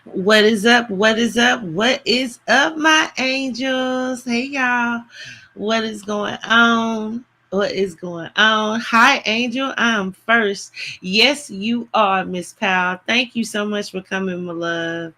What is up? What is up? What is up, my angels? Hey, y'all. What is going on? What is going on? Hi, Angel. I'm first. Yes, you are, Miss Powell. Thank you so much for coming, my love.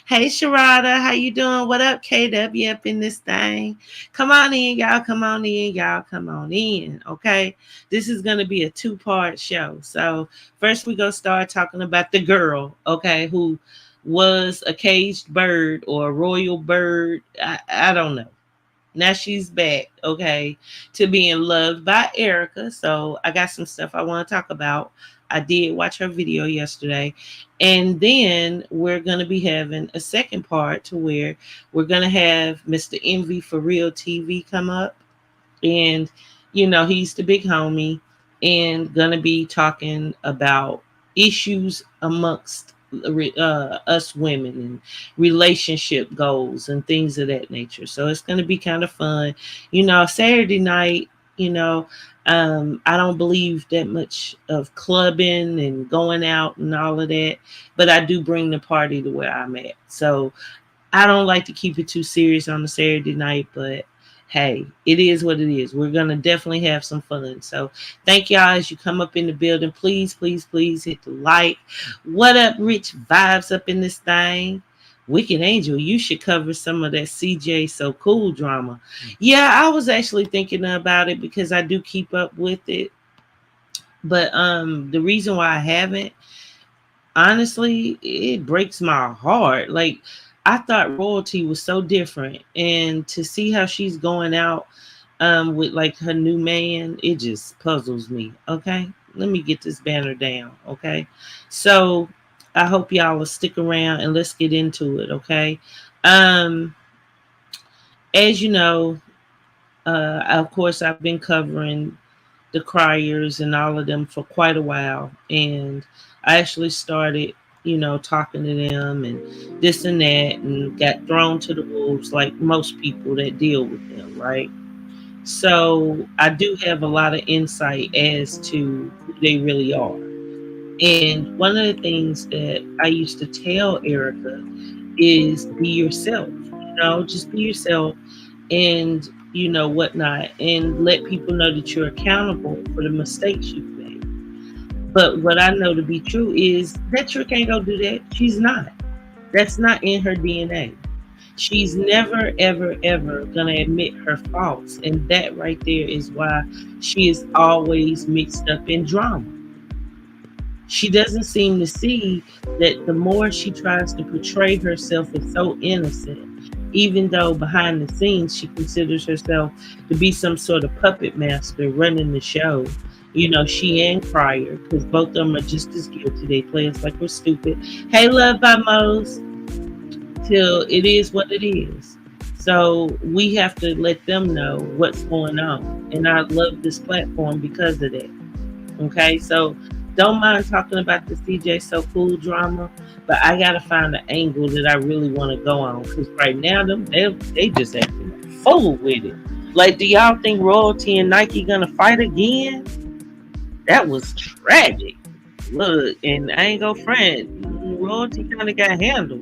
Hey, Sharada. How you doing? What up, KW up in this thing? Come on in, y'all. Come on in, y'all. Come on in, okay? This is going to be a two-part show. So first we going to start talking about the girl, okay, who was a caged bird or a royal bird. I don't know. Now she's back, okay, to being loved by Erica. So I got some stuff I want to talk about. I did watch her video yesterday. And then we're going to be having a second part to where we're going to have Mr. NVForRealTv come up. And, he's the big homie and going to be talking about issues amongst us women and relationship goals and things of that nature. So it's going to be kind of fun. Saturday night, I don't believe that much of clubbing and going out and all of that, but I do bring the party to where I'm at. So I don't like to keep it too serious on a Saturday night, but hey, it is what it is. We're going to definitely have some fun. So thank y'all as you come up in the building. Please, please, please hit the like. What up, Rich Vibes up in this thing? Wicked Angel, you should cover some of that CJ So Cool drama. Yeah, I was actually thinking about it because I do keep up with it. But the reason why I haven't, honestly, it breaks my heart. Like, I thought royalty was so different, and to see how she's going out with like her new man, it just puzzles me. Okay, let me get this banner down. Okay, so I hope y'all will stick around and let's get into it. Okay, um, as you know, of course, I've been covering the criers and all of them for quite a while, and I actually started talking to them and this and that, and got thrown to the wolves like most people that deal with them, right? So I do have a lot of insight as to who they really are. And one of the things that I used to tell Erica is be yourself, just be yourself, and whatnot, and let people know that you're accountable for the mistakes you've made. But what I know to be true is that trick ain't gonna do that. She's not. That's not in her DNA. She's never, ever, ever gonna admit her faults, and that right there is why she is always mixed up in drama. She doesn't seem to see that the more she tries to portray herself as so innocent, even though behind the scenes she considers herself to be some sort of puppet master running the show. She and Crier, because both of them are just as guilty. They play us like we're stupid. Hey, love by Mose, till it is what it is. So we have to let them know what's going on. And I love this platform because of that. Okay, so don't mind talking about the CJ So Cool drama, but I gotta find the angle that I really want to go on, because right now they just acting like fool with it. Like, do y'all think Royalty and Nike gonna fight again? That was tragic. Look, and I ain't gonna front. Royalty kind of got handled.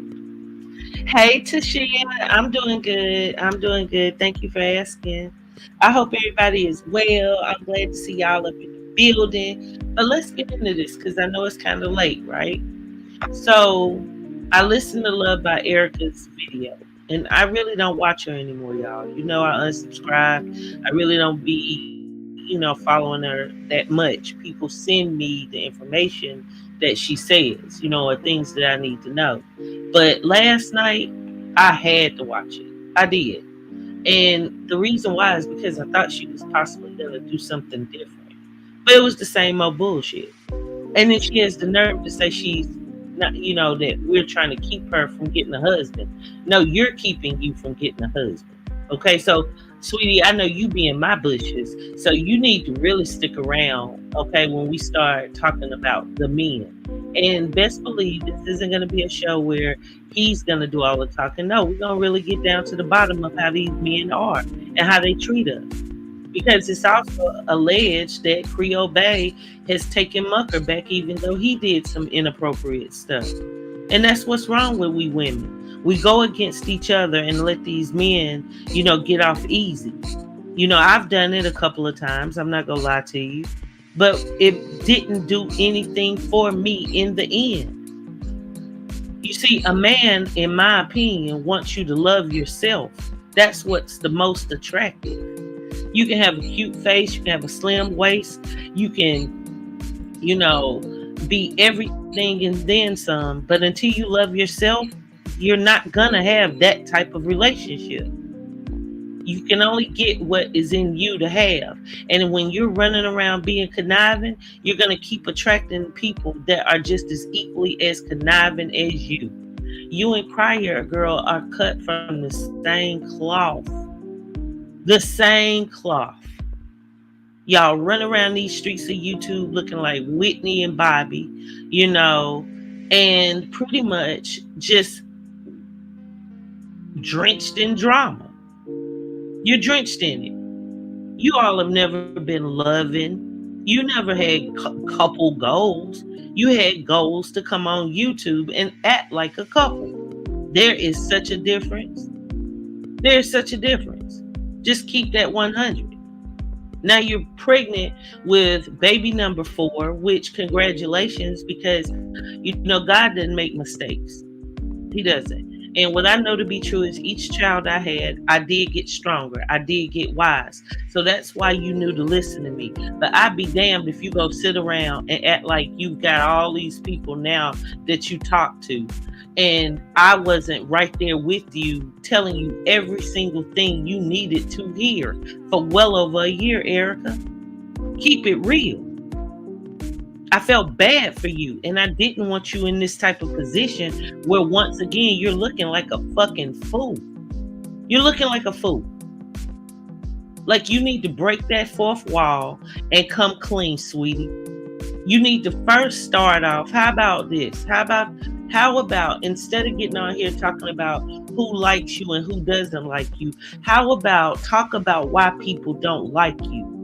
Hey, Tashia, I'm doing good. I'm doing good. Thank you for asking. I hope everybody is well. I'm glad to see y'all up in the building. But let's get into this because I know it's kind of late, right? So I listened to Love by Erica's video, and I really don't watch her anymore, y'all. I unsubscribed. I really don't be, following her that much. People send me the information that she says, or things that I need to know. But last night, I had to watch it. I did. And the reason why is because I thought she was possibly going to do something different. But it was the same old bullshit. And then she has the nerve to say she's not, that we're trying to keep her from getting a husband. No, you're keeping you from getting a husband. Okay, so sweetie, I know you be in my bushes, so you need to really stick around, okay, when we start talking about the men. And best believe this isn't going to be a show where he's going to do all the talking. No, we're going to really get down to the bottom of how these men are and how they treat us. Because it's also alleged that Creole Bay has taken Mucker back, even though he did some inappropriate stuff. And that's what's wrong with we women. We go against each other and let these men, get off easy. I've done it a couple of times. I'm not going to lie to you. But it didn't do anything for me in the end. You see, a man, in my opinion, wants you to love yourself. That's what's the most attractive. You can have a cute face, you can have a slim waist, you can, be everything and then some. But until you love yourself, you're not gonna have that type of relationship. You can only get what is in you to have. And when you're running around being conniving, you're gonna keep attracting people that are just as equally as conniving as you. You and Crier, girl, are cut from the same cloth. The same cloth. Y'all run around these streets of YouTube looking like Whitney and Bobby, and pretty much just drenched in drama. You're drenched in it. You all have never been loving. You never had couple goals. You had goals to come on YouTube and act like a couple. There is such a difference. There's such a difference. Just keep that 100. Now you're pregnant with baby number 4, which congratulations, because God doesn't make mistakes. He doesn't. And what I know to be true is each child I had, I did get stronger. I did get wise. So that's why you knew to listen to me. But I'd be damned if you go sit around and act like you've got all these people now that you talk to. And I wasn't right there with you, telling you every single thing you needed to hear for well over a year, Erica. Keep it real. I felt bad for you, and I didn't want you in this type of position where once again you're looking like a fucking fool. You're looking like a fool. Like you need to break that fourth wall and come clean, sweetie. You need to first start off. How about this? How about instead of getting on here talking about who likes you and who doesn't like you, how about talk about why people don't like you?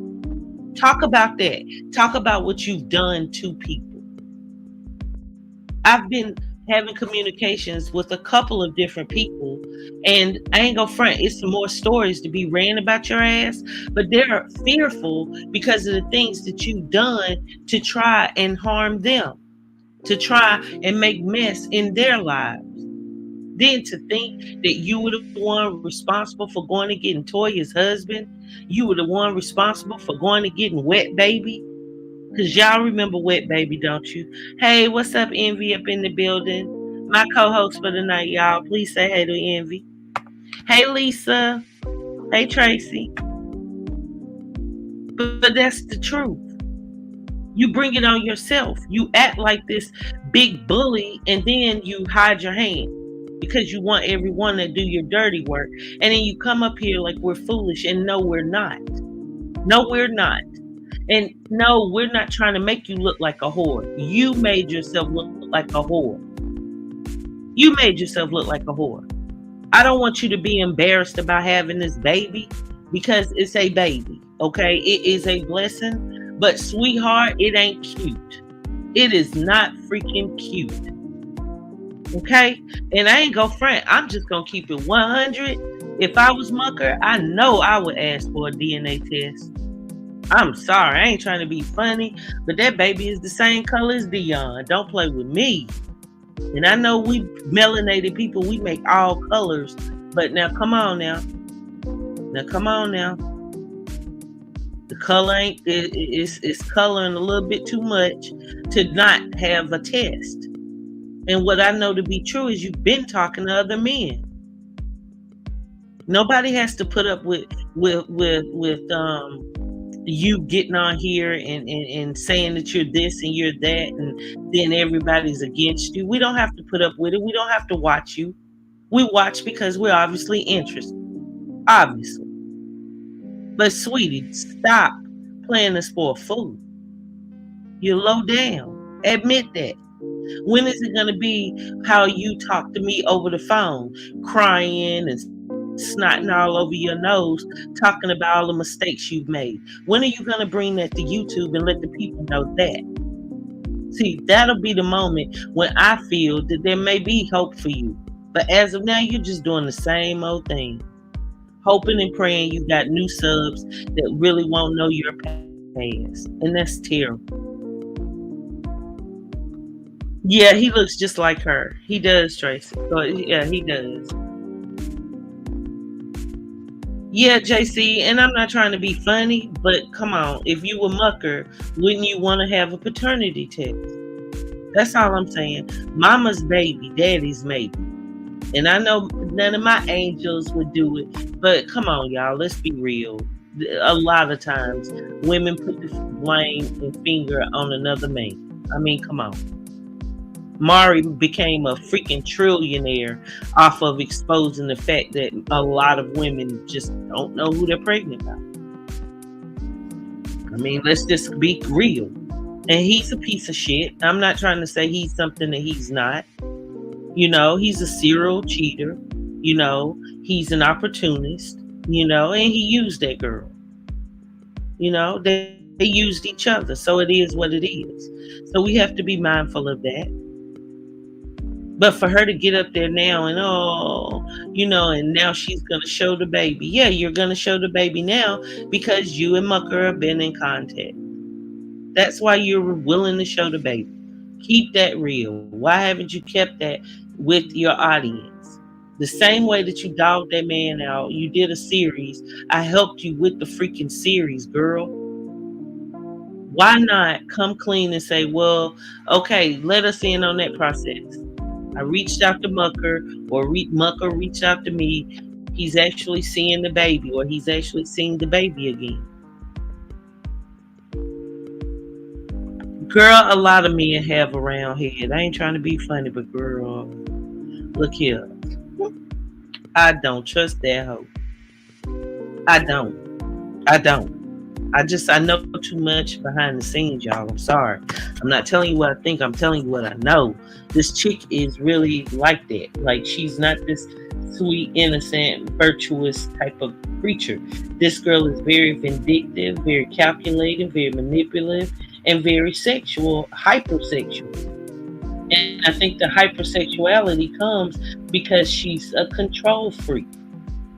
Talk about that. Talk about what you've done to people. I've been having communications with a couple of different people, and I ain't gonna front, it's some more stories to be ran about your ass, but they're fearful because of the things that you've done to try and harm them, to try and make mess in their lives. Then to think that you were the one responsible for going and getting Toya's husband. You were the one responsible for going and getting Wet Baby. Because y'all remember Wet Baby, don't you? Hey, what's up, Envy, up in the building? My co-host for the night, y'all. Please say hey to Envy. Hey, Lisa. Hey, Tracy. But that's the truth. You bring it on yourself. You act like this big bully, and then you hide your hand because you want everyone to do your dirty work. And then you come up here like we're foolish, and no, we're not. No, we're not. And no, we're not trying to make you look like a whore. You made yourself look like a whore. You made yourself look like a whore. I don't want you to be embarrassed about having this baby because it's a baby, okay? It is a blessing, but sweetheart, it ain't cute. It is not freaking cute. Okay? And I ain't gonna front. I'm just gonna keep it 100. If I was Mucker, I know I would ask for a DNA test. I'm sorry, I ain't trying to be funny, but that baby is the same color as Dion. Don't play with me. And I know we melanated people, we make all colors, but now come on now. Now come on now. The color ain't, it's coloring a little bit too much to not have a test. And what I know to be true is you've been talking to other men. Nobody has to put up with you getting on here and saying that you're this and you're that, and then everybody's against you. We don't have to put up with it. We don't have to watch you. We watch because we're obviously interested. Obviously. But sweetie, stop playing us for a fool. You're low down. Admit that. When is it going to be how you talk to me over the phone, crying and snotting all over your nose, talking about all the mistakes you've made? When are you going to bring that to YouTube and let the people know that? See, that'll be the moment when I feel that there may be hope for you. But as of now, you're just doing the same old thing. Hoping and praying you got new subs that really won't know your past. And that's terrible. Yeah, he looks just like her. He does, Tracy. So, yeah, he does. Yeah, JC, and I'm not trying to be funny, but come on. If you were Mucker, wouldn't you want to have a paternity test? That's all I'm saying. Mama's baby, daddy's maybe. And I know none of my angels would do it, but come on, y'all, let's be real. A lot of times, women put the blame and finger on another man. I mean, come on. Mari became a freaking trillionaire off of exposing the fact that a lot of women just don't know who they're pregnant by. I mean, let's just be real. And he's a piece of shit. I'm not trying to say he's something that he's not. You know, he's a serial cheater. You know, he's an opportunist. You know, and he used that girl. You know, they used each other. So it is what it is. So we have to be mindful of that. But for her to get up there now and and now she's gonna show the baby. Yeah, you're gonna show the baby now because you and Mucker have been in contact. That's why you're willing to show the baby. Keep that real. Why haven't you kept that with your audience? The same way that you dogged that man out, you did a series. I helped you with the freaking series, girl. Why not come clean and say, well, okay, let us in on that process. I reached out to Mucker, or Mucker reached out to me. He's actually seeing the baby, or he's actually seeing the baby again. Girl, a lot of men have a round head. I ain't trying to be funny, but girl, look here. I don't trust that hoe. I don't. I know too much behind the scenes, y'all. I'm sorry. I'm not telling you what I think. I'm telling you what I know. This chick is really like that. Like, she's not this sweet, innocent, virtuous type of creature. This girl is very vindictive, very calculating, very manipulative, and very sexual, hypersexual. And I think the hypersexuality comes because she's a control freak.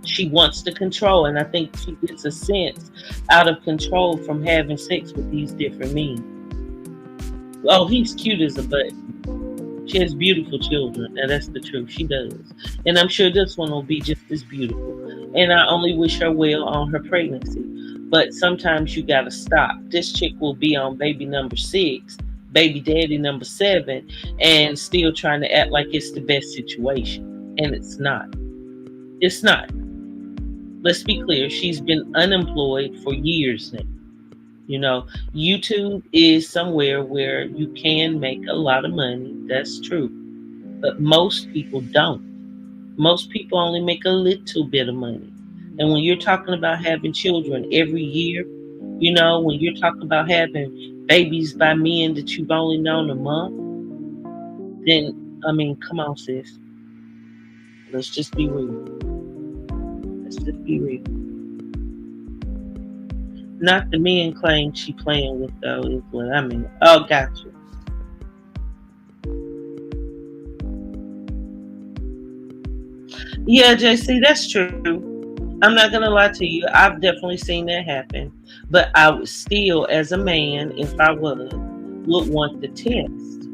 She wants to control, and I think she gets a sense out of control from having sex with these different men. Oh, he's cute as a button. She has beautiful children. Now, that's the truth. She does. And I'm sure this one will be just as beautiful. And I only wish her well on her pregnancy. But sometimes you got to stop. This chick will be on baby number 6, baby daddy number 7, and still trying to act like it's the best situation. And it's not. It's not. Let's be clear. She's been unemployed for years now. You know, YouTube is somewhere where you can make a lot of money. That's true. But most people don't. Most people only make a little bit of money. And when you're talking about having children every year, you know, when you're talking about having babies by men that you've only known a month, then, I mean, come on, sis. Let's just be real. Let's just be real. Not the men claim she playing with, though, is what I mean. Oh, gotcha. Yeah, JC, that's true. I'm not going to lie to you. I've definitely seen that happen. But I would still, as a man, if I would want the test.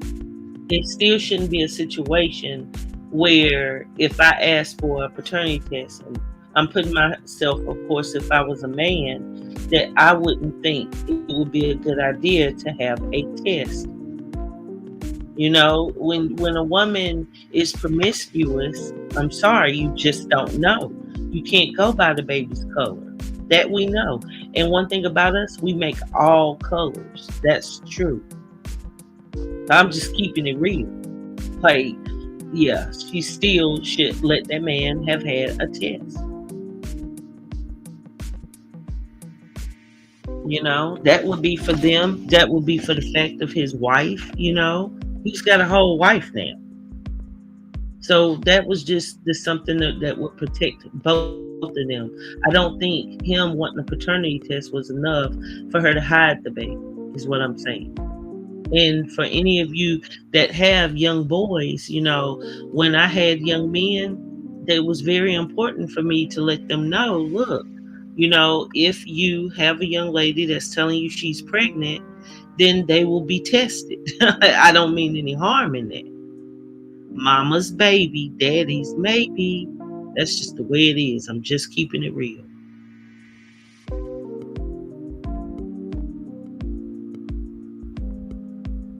It still shouldn't be a situation where if I ask for a paternity test, and I'm putting myself, of course, if I was a man, that I wouldn't think it would be a good idea to have a test. You know, when a woman is promiscuous, I'm sorry, you just don't know. You can't go by the baby's color. That we know. And one thing about us, we make all colors. That's true. I'm just keeping it real. Like, yeah, she still should let that man have had a test. You know, that would be for them. That would be for the fact of his wife, you know. He's got a whole wife now. So that was just something that would protect both of them. I don't think him wanting a paternity test was enough for her to hide the baby, is what I'm saying. And for any of you that have young boys, when I had young men, it was very important for me to let them know, look, if you have a young lady that's telling you she's pregnant, then they will be tested. I don't mean any harm in that. Mama's baby, daddy's maybe. That's just the way it is. I'm just keeping it real.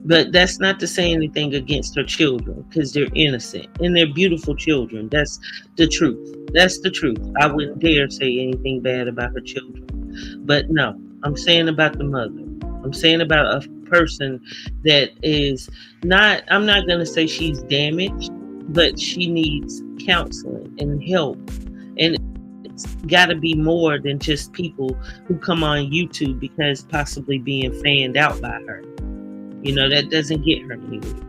But that's not to say anything against her children, because they're innocent and they're beautiful children. That's the truth. That's the truth. I wouldn't dare say anything bad about her children. But no, I'm saying about the mother. I'm saying about a person that is not, I'm not going to say she's damaged, but she needs counseling and help. And it's got to be more than just people who come on YouTube because possibly being fanned out by her. That doesn't get her anywhere.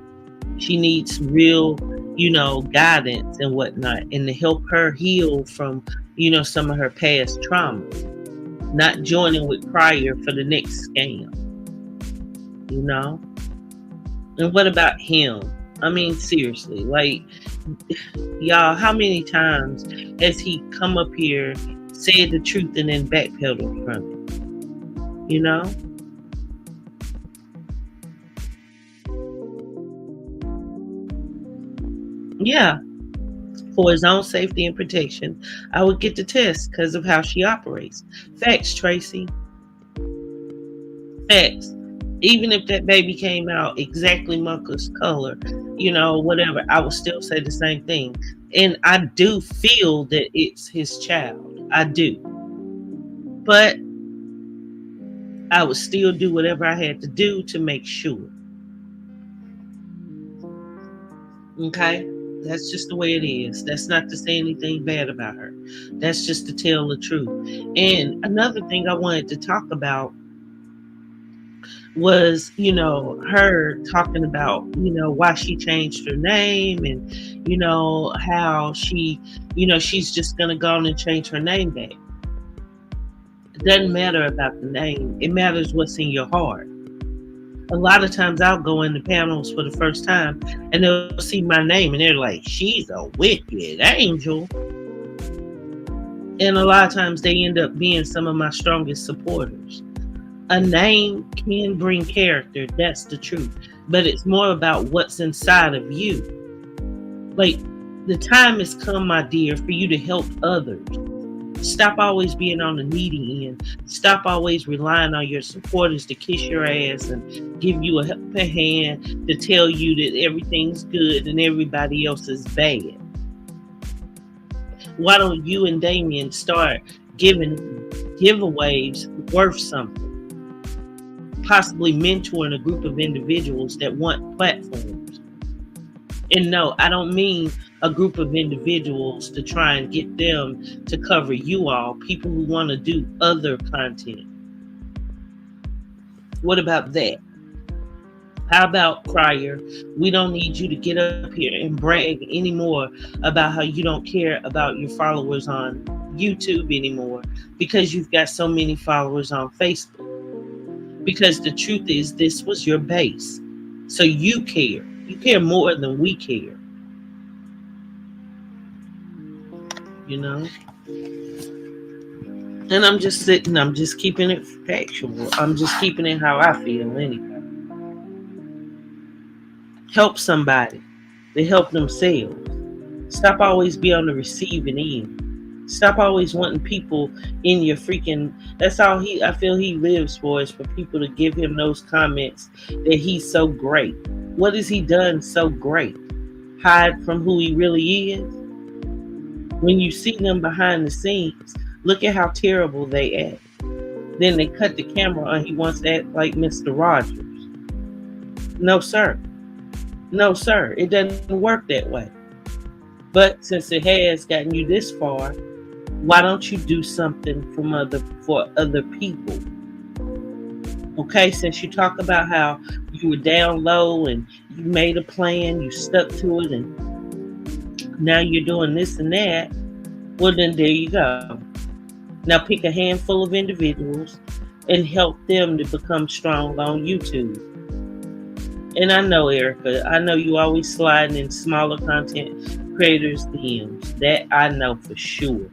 She needs real, guidance and whatnot, and to help her heal from, some of her past traumas. Not joining with Crier for the next scam. And what about him? I mean, seriously, like, y'all, how many times has he come up here, said the truth, and then backpedaled from it? Yeah, for his own safety and protection, I would get the test because of how she operates. Facts, Tracy. Facts. Even if that baby came out exactly Mucker's color, whatever, I would still say the same thing. And I do feel that it's his child. I do. But I would still do whatever I had to do to make sure. Okay? That's just the way it is. That's not to say anything bad about her. That's just to tell the truth. And another thing I wanted to talk about was, her talking about, why she changed her name and, how she, she's just going to go on and change her name back. It doesn't matter about the name. It matters what's in your heart. A lot of times I'll go in the panels for the first time and they'll see my name and they're like, she's a wicked angel. And a lot of times they end up being some of my strongest supporters. A name can bring character, that's the truth. But it's more about what's inside of you. Like, the time has come, my dear, for you to help others. Stop always being on the needy end. Stop always relying on your supporters to kiss your ass and give you a helping hand to tell you that everything's good and everybody else is bad. Why don't you and Damien start giving giveaways worth something? Possibly mentoring a group of individuals that want platforms. And no, I don't mean a group of individuals to try and get them to cover you all, people who want to do other content. What about that? How about Crier? We don't need you to get up here and brag anymore about how you don't care about your followers on YouTube anymore because you've got so many followers on Facebook. Because the truth is, this was your base. So you care. You care more than we care. And I'm just sitting, I'm just keeping it factual. I'm just keeping it how I feel anyway. Help somebody. They help themselves. Stop always be on the receiving end. Stop always wanting people in your freaking, that's all I feel he lives for, is for people to give him those comments that he's so great. What has he done so great? Hide from who he really is? When you see them behind the scenes, look at how terrible they act. Then they cut the camera on, he wants to act like Mr. Rogers. No, sir. No, sir. It doesn't work that way. But since it has gotten you this far, why don't you do something for other people? Okay, since you talk about how you were down low and you made a plan, you stuck to it, and now you're doing this and that, well then there you go. Now pick a handful of individuals and help them to become strong on YouTube. And I know, Erica, I know you always sliding in smaller content creators' DMs. That I know for sure.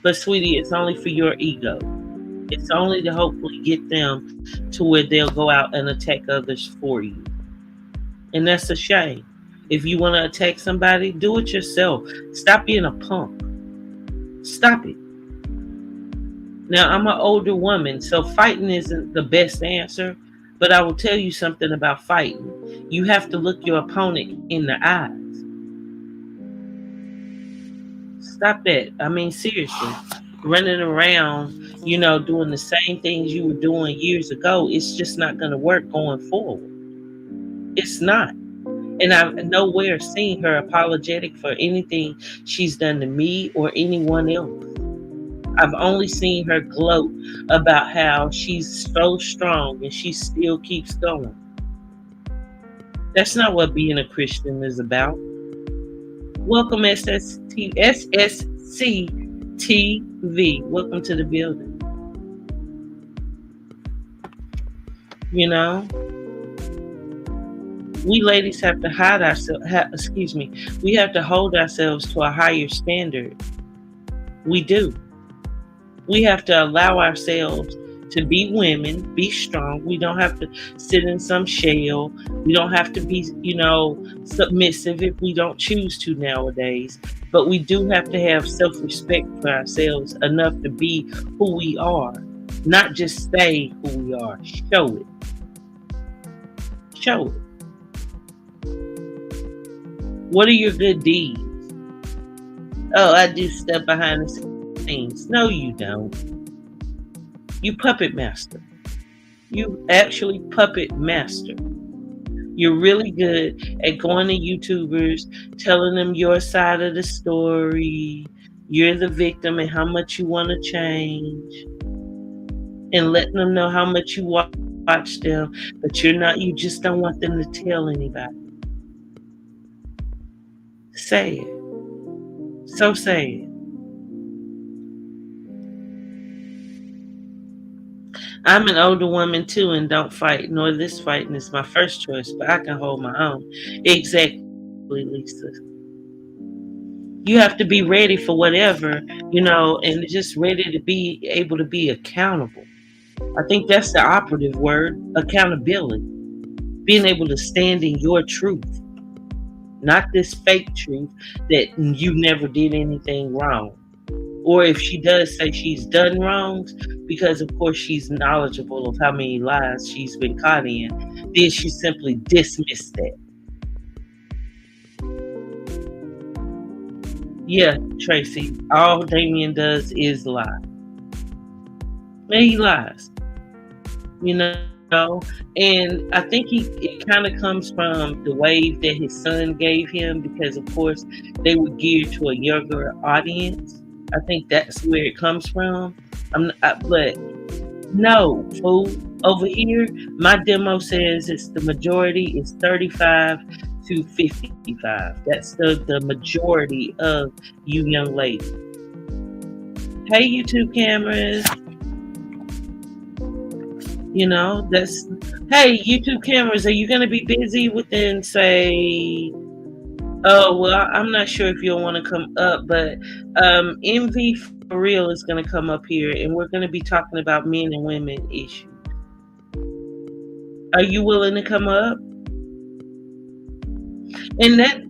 But sweetie, it's only for your ego. It's only to hopefully get them to where they'll go out and attack others for you. And that's a shame. If you want to attack somebody, do it yourself. Stop being a punk. Stop it. Now, I'm an older woman, so fighting isn't the best answer, but I will tell you something about fighting. You have to look your opponent in the eyes. Stop that. I mean, seriously. Running around, doing the same things you were doing years ago, it's just not going to work going forward. It's not. And I've nowhere seen her apologetic for anything she's done to me or anyone else. I've only seen her gloat about how she's so strong and she still keeps going. That's not what being a Christian is about. Welcome, SSCTV. Welcome to the building. We ladies have to hide ourselves. We have to hold ourselves to a higher standard. We do. We have to allow ourselves to be women, be strong. We don't have to sit in some shell. We don't have to be, submissive if we don't choose to nowadays. But we do have to have self-respect for ourselves enough to be who we are, not just say who we are. Show it. Show it. What are your good deeds? Oh, I do stuff behind the scenes. No, you don't. You puppet master. You actually puppet master. You're really good at going to YouTubers, telling them your side of the story. You're the victim and how much you want to change. And letting them know how much you watch them. But you just don't want them to tell anybody. Say it. So say it. I'm an older woman too and don't fight, nor this fighting is my first choice, but I can hold my own. Exactly, Lisa. You have to be ready for whatever, and just ready to be able to be accountable. I think that's the operative word, accountability. Being able to stand in your truth, not this fake truth that you never did anything wrong. Or if she does say she's done wrongs, because of course she's knowledgeable of how many lies she's been caught in, then she simply dismissed that. Yeah, Tracy, all Damien does is lie. And he lies. And I think it kind of comes from the wave that his son gave him, because of course they were geared to a younger audience. I think that's where it comes from. But no, fool. Over here, my demo says the majority is 35 to 55. That's the majority of you young ladies. Hey, YouTube cameras. Hey, YouTube cameras, are you going to be busy within, say, I'm not sure if you'll want to come up, but NVForReal is going to come up here, and we're going to be talking about men and women issues. Are you willing to come up? And that,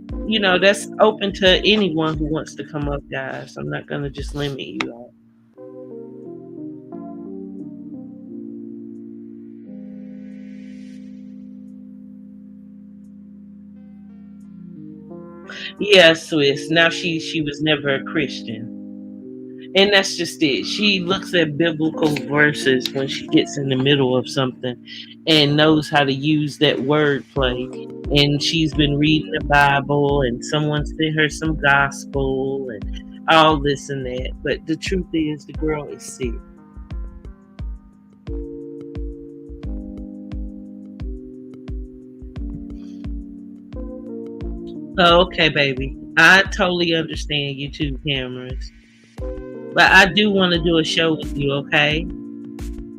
that's open to anyone who wants to come up, guys. I'm not going to just limit you all. Yeah, Swiss. Now she was never a Christian. And that's just it. She looks at biblical verses when she gets in the middle of something and knows how to use that wordplay. And she's been reading the Bible and someone sent her some gospel and all this and that. But the truth is the girl is sick. Oh, okay, baby. I totally understand YouTube cameras. But I do want to do a show with you, okay?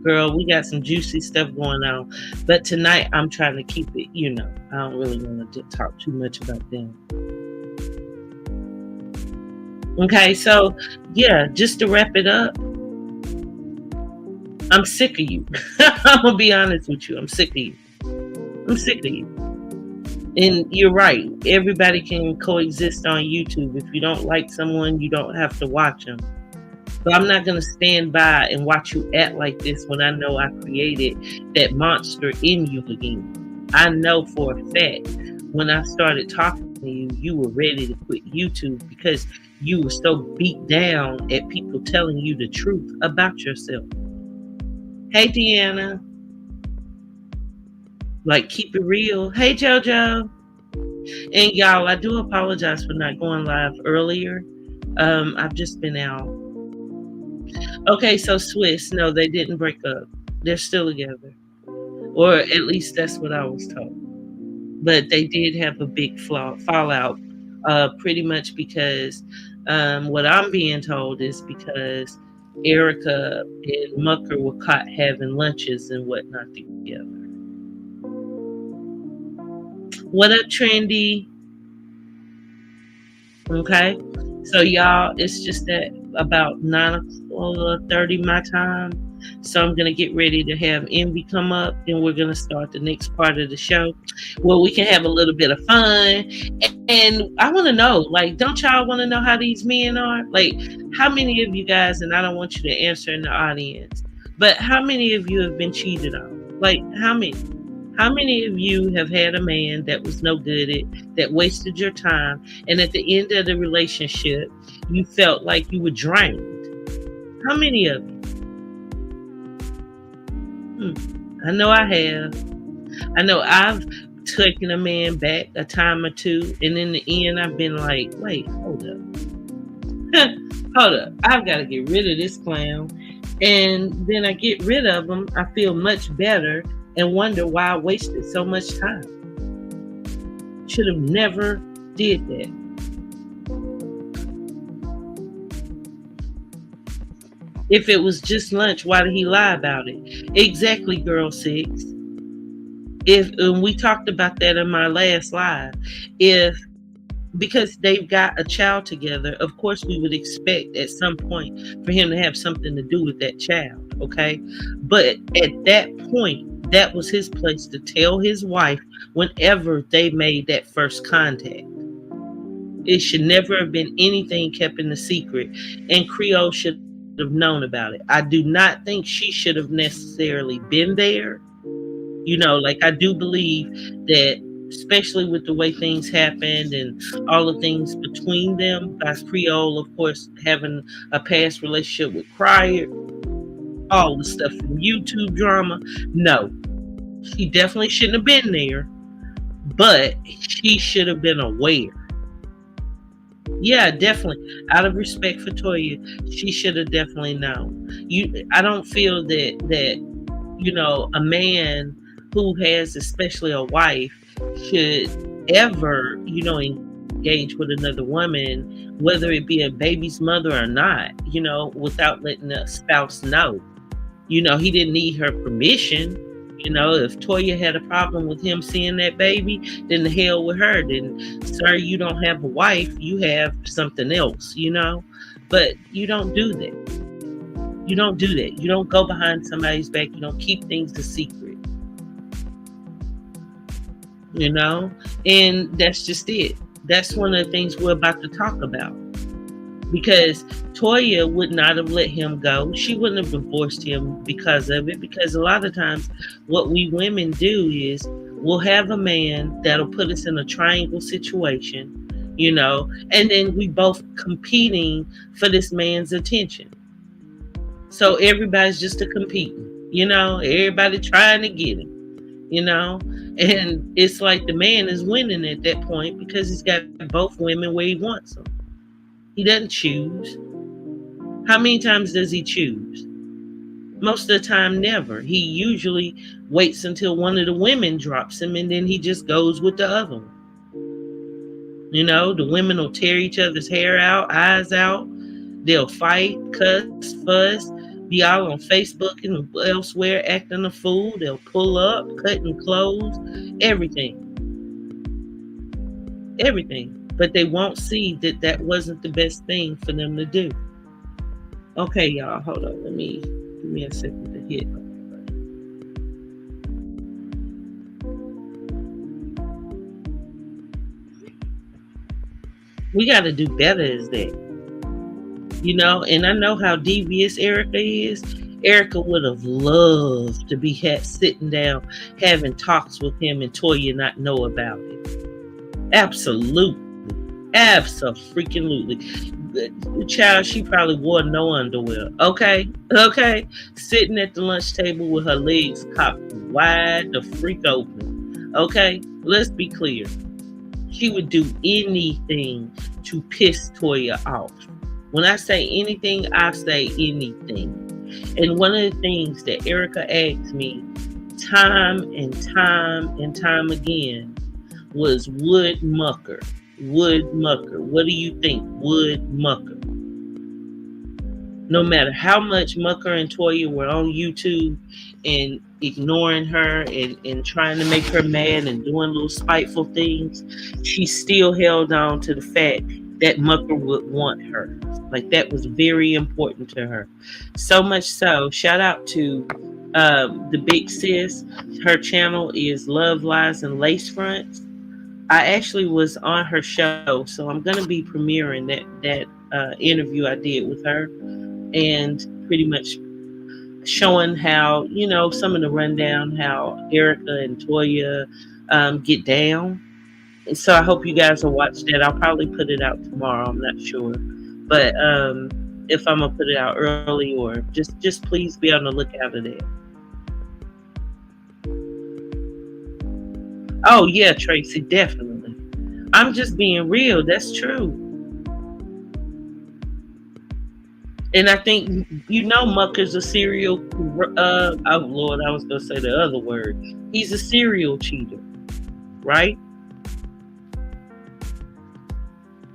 girl, we got some juicy stuff going on. But tonight I'm trying to keep it, I don't really want to talk too much about them. Okay, so yeah, just to wrap it up, I'm sick of you. I'm gonna be honest with you. I'm sick of you. I'm sick of you. And you're right. Everybody can coexist on YouTube. If you don't like someone, you don't have to watch them. So I'm not going to stand by and watch you act like this when I know I created that monster in you again. I know for a fact when I started talking to you, you were ready to quit YouTube because you were so beat down at people telling you the truth about yourself. Hey, Deanna. Like, keep it real. Hey, JoJo. And y'all, I do apologize for not going live earlier. I've just been out. Okay, so Swiss, no, they didn't break up. They're still together. Or at least that's what I was told. But they did have a big fallout, pretty much because what I'm being told is because Erica and Mucker were caught having lunches and whatnot together. What up, Trendy? Okay, so y'all, it's just that about 9:30 my time. So I'm gonna get ready to have Envy come up, and we're gonna start the next part of the show where we can have a little bit of fun. And I want to know, like, don't y'all want to know how these men are? Like, how many of you guys, and I don't want you to answer in the audience, but how many of you have been cheated on? Like, how many? How many of you have had a man that was no good at, that wasted your time, and at the end of the relationship, you felt like you were drained? How many of you? I know I have. I know I've taken a man back a time or two, and in the end, I've been like, wait, hold up. Hold up. I've got to get rid of this clown. And then I get rid of him. I feel much better and wonder why I wasted so much time. Should have never did that. If it was just lunch, why did he lie about it? Exactly, girl 6. And we talked about that in my last live. Because they've got a child together, of course we would expect at some point for him to have something to do with that child, okay? But at that point, that was his place to tell his wife whenever they made that first contact. It should never have been anything kept in the secret, and Creole should have known about it. I do not think she should have necessarily been there. Like, I do believe that, especially with the way things happened and all the things between them, by Creole, of course, having a past relationship with Crier, all the stuff from YouTube drama. No, she definitely shouldn't have been there, but she should have been aware. Yeah, definitely. Out of respect for Toya, she should have definitely known. I don't feel that a man who has, especially a wife, should ever, engage with another woman, whether it be a baby's mother or not, without letting the spouse know. He didn't need her permission. If Toya had a problem with him seeing that baby, then the hell with her. Then, sir, you don't have a wife, you have something else, But you don't do that. You don't do that. You don't go behind somebody's back. You don't keep things a secret. And that's just it. That's one of the things we're about to talk about. Because Toya would not have let him go. She wouldn't have divorced him because of it. Because a lot of times what we women do is we'll have a man that'll put us in a triangle situation, and then we both competing for this man's attention. So everybody's just a competing, everybody trying to get him, and it's like the man is winning at that point because he's got both women where he wants them. He doesn't choose. How many times does he choose? Most of the time, never. He usually waits until one of the women drops him, and then he just goes with the other one. The women will tear each other's hair out, eyes out. They'll fight, cuss, fuss, Be all on Facebook and elsewhere acting a fool. They'll pull up, cutting clothes, everything, everything. But they won't see that that wasn't the best thing for them to do. Okay, y'all, hold on. Give me a second to hit. We got to do better as that. And I know how devious Erica is. Erica would have loved to be sitting down having talks with him and Toya not know about it. Absolutely. Absolutely. The child, she probably wore no underwear. Okay. Sitting at the lunch table with her legs cocked wide the freak open. Okay. Let's be clear. She would do anything to piss Toya off. When I say anything, I say anything. And one of the things that Erica asked me time and time again was would Mucker. What do you think? Would Mucker. No matter how much Mucker and Toya were on YouTube and ignoring her and trying to make her mad and doing little spiteful things, she still held on to the fact that Mucker would want her. Like, that was very important to her. So much so, shout out to the big sis. Her channel is Love, Lies, and Lace Fronts. I actually was on her show, so I'm going to be premiering that interview I did with her, and pretty much showing how, some of the rundown, how Erica and Toya get down. And so I hope you guys will watch that. I'll probably put it out tomorrow. I'm not sure. But if I'm going to put it out early, or just please be on the lookout of that. Oh, yeah, Tracy, definitely. I'm just being real. That's true. And I think, Mucker's a serial, oh Lord, I was going to say the other word. He's a serial cheater, right?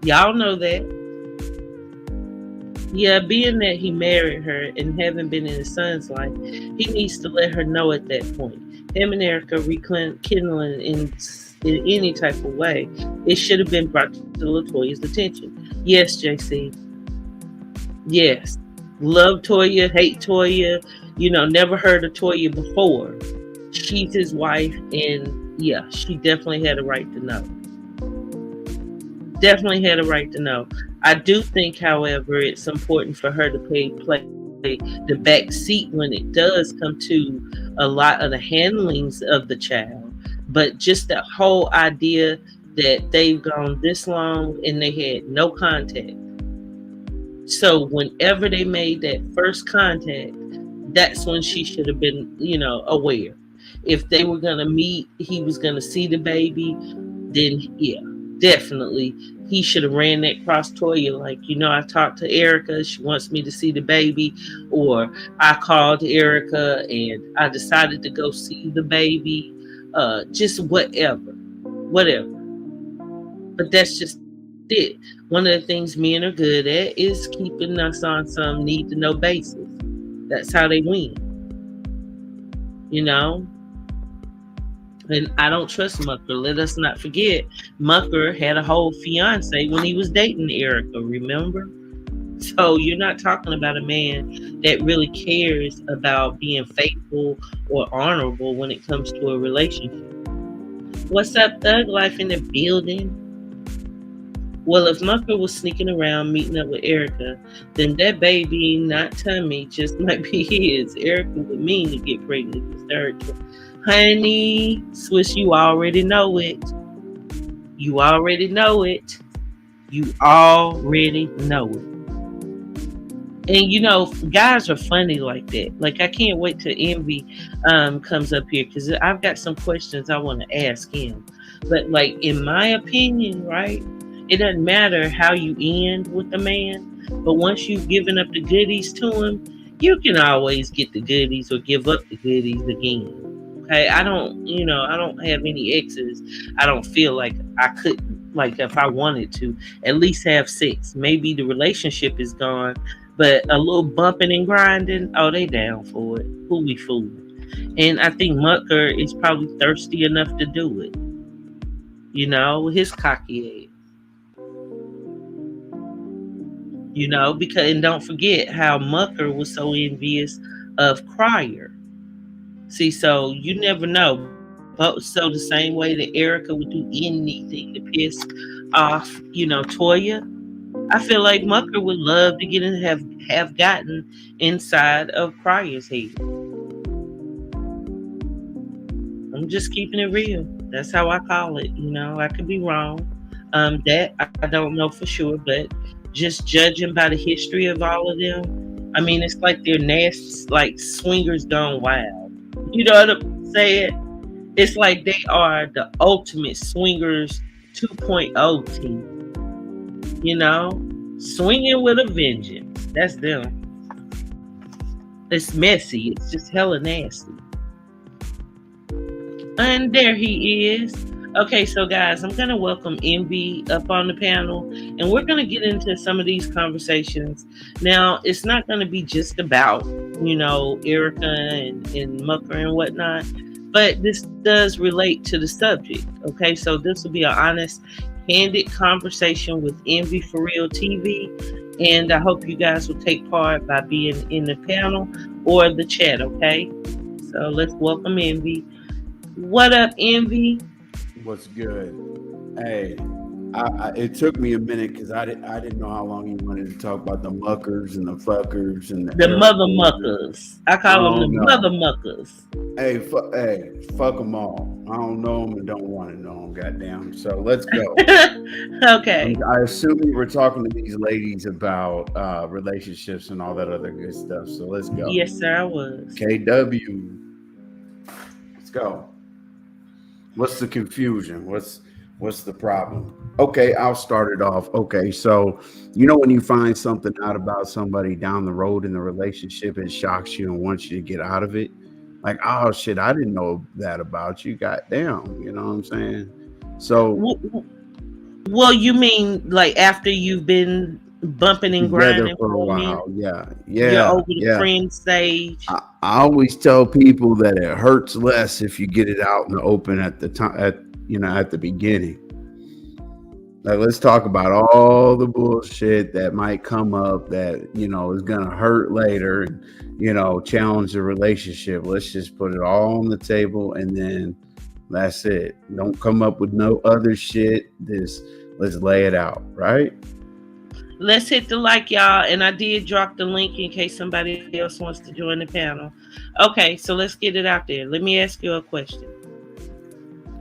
Y'all know that. Yeah, being that he married her and having been in his son's life, he needs to let her know at that point. Him and Erica rekindling in any type of way, it should have been brought to LaToya's attention. Yes, JC. Yes. Love Toya, hate Toya, never heard of Toya before. She's his wife, and yeah, she definitely had a right to know. Definitely had a right to know. I do think, however, it's important for her to play the back seat when it does come to a lot of the handlings of the child. But just that whole idea that they've gone this long and they had no contact. So whenever they made that first contact, that's when she should have been, aware. If they were going to meet, he was going to see the baby, then yeah, definitely he should have ran that cross Toya. Like, I talked to Erica, she wants me to see the baby, or I called Erica and I decided to go see the baby. Just whatever. But that's just it. One of the things men are good at is keeping us on some need to know basis. That's how they win. And I don't trust Mucker. Let us not forget, Mucker had a whole fiance when he was dating Erica, remember? So you're not talking about a man that really cares about being faithful or honorable when it comes to a relationship. What's up, Thug Life in the building? Well, if Mucker was sneaking around meeting up with Erica, then that baby, not tummy, just might be his. Erica would mean to get pregnant with her. Honey, Swiss, you already know it. You already know it. You already know it. And guys are funny like that. Like, I can't wait till Envy comes up here, because I've got some questions I want to ask him. But like, in my opinion, right, it doesn't matter how you end with a man, but once you've given up the goodies to him, you can always get the goodies or give up the goodies again. Okay, I don't have any exes. I don't feel like I couldn't, like, if I wanted to, at least have sex. Maybe the relationship is gone, But a little bumping and grinding, oh, they down for it. Who we fooling? And I think Mucker is probably thirsty enough to do it. His cocky ass. Because and don't forget how Mucker was so envious of Crier. See, so you never know. But so the same way that Erica would do anything to piss off, Toya, I feel like Mucker would love to get and have gotten inside of Crier's head. I'm just keeping it real. That's how I call it. I could be wrong. That I don't know for sure, but just judging by the history of all of them, I mean, it's like they're nasty, like swingers gone wild. You know what I'm saying? It's like they are the ultimate swingers 2.0 team. Swinging with a vengeance. That's them. It's messy. It's just hella nasty. And there he is. Okay, so guys, I'm going to welcome Envy up on the panel, and we're going to get into some of these conversations. Now, it's not going to be just about, Erica and Mucker and whatnot, but this does relate to the subject. Okay, so this will be an honest, candid conversation with NVForRealTv, and I hope you guys will take part by being in the panel or the chat, okay? So let's welcome Envy. What up, Envy? What's good? Hey, it took me a minute because I didn't know how long you wanted to talk about the muckers and the fuckers and the mother muckers. I call them the mother muckers. Hey, fuck them all. I don't know them and don't want to know them. Goddamn. So let's go. Okay. I assume you were talking to these ladies about relationships and all that other good stuff. So let's go. Yes, sir, I was. KW. Let's go. What's the confusion? What's the problem? Okay, I'll start it off. Okay, so when you find something out about somebody down the road in the relationship, it shocks you and wants you to get out of it. Like, oh shit, I didn't know that about you. Goddamn, you know what I'm saying? So, well, you mean like after you've been bumping and grinding for a while? Yeah. You're over the friend stage. I always tell people that it hurts less if you get it out in the open at the time, at the beginning. Like, let's talk about all the bullshit that might come up that is gonna hurt later, and challenge the relationship. Let's just put it all on the table, and then that's it. Don't come up with no other shit. Let's lay it out, right? Let's hit the like, y'all. And I did drop the link in case somebody else wants to join the panel. Okay, so let's get it out there. Let me ask you a question.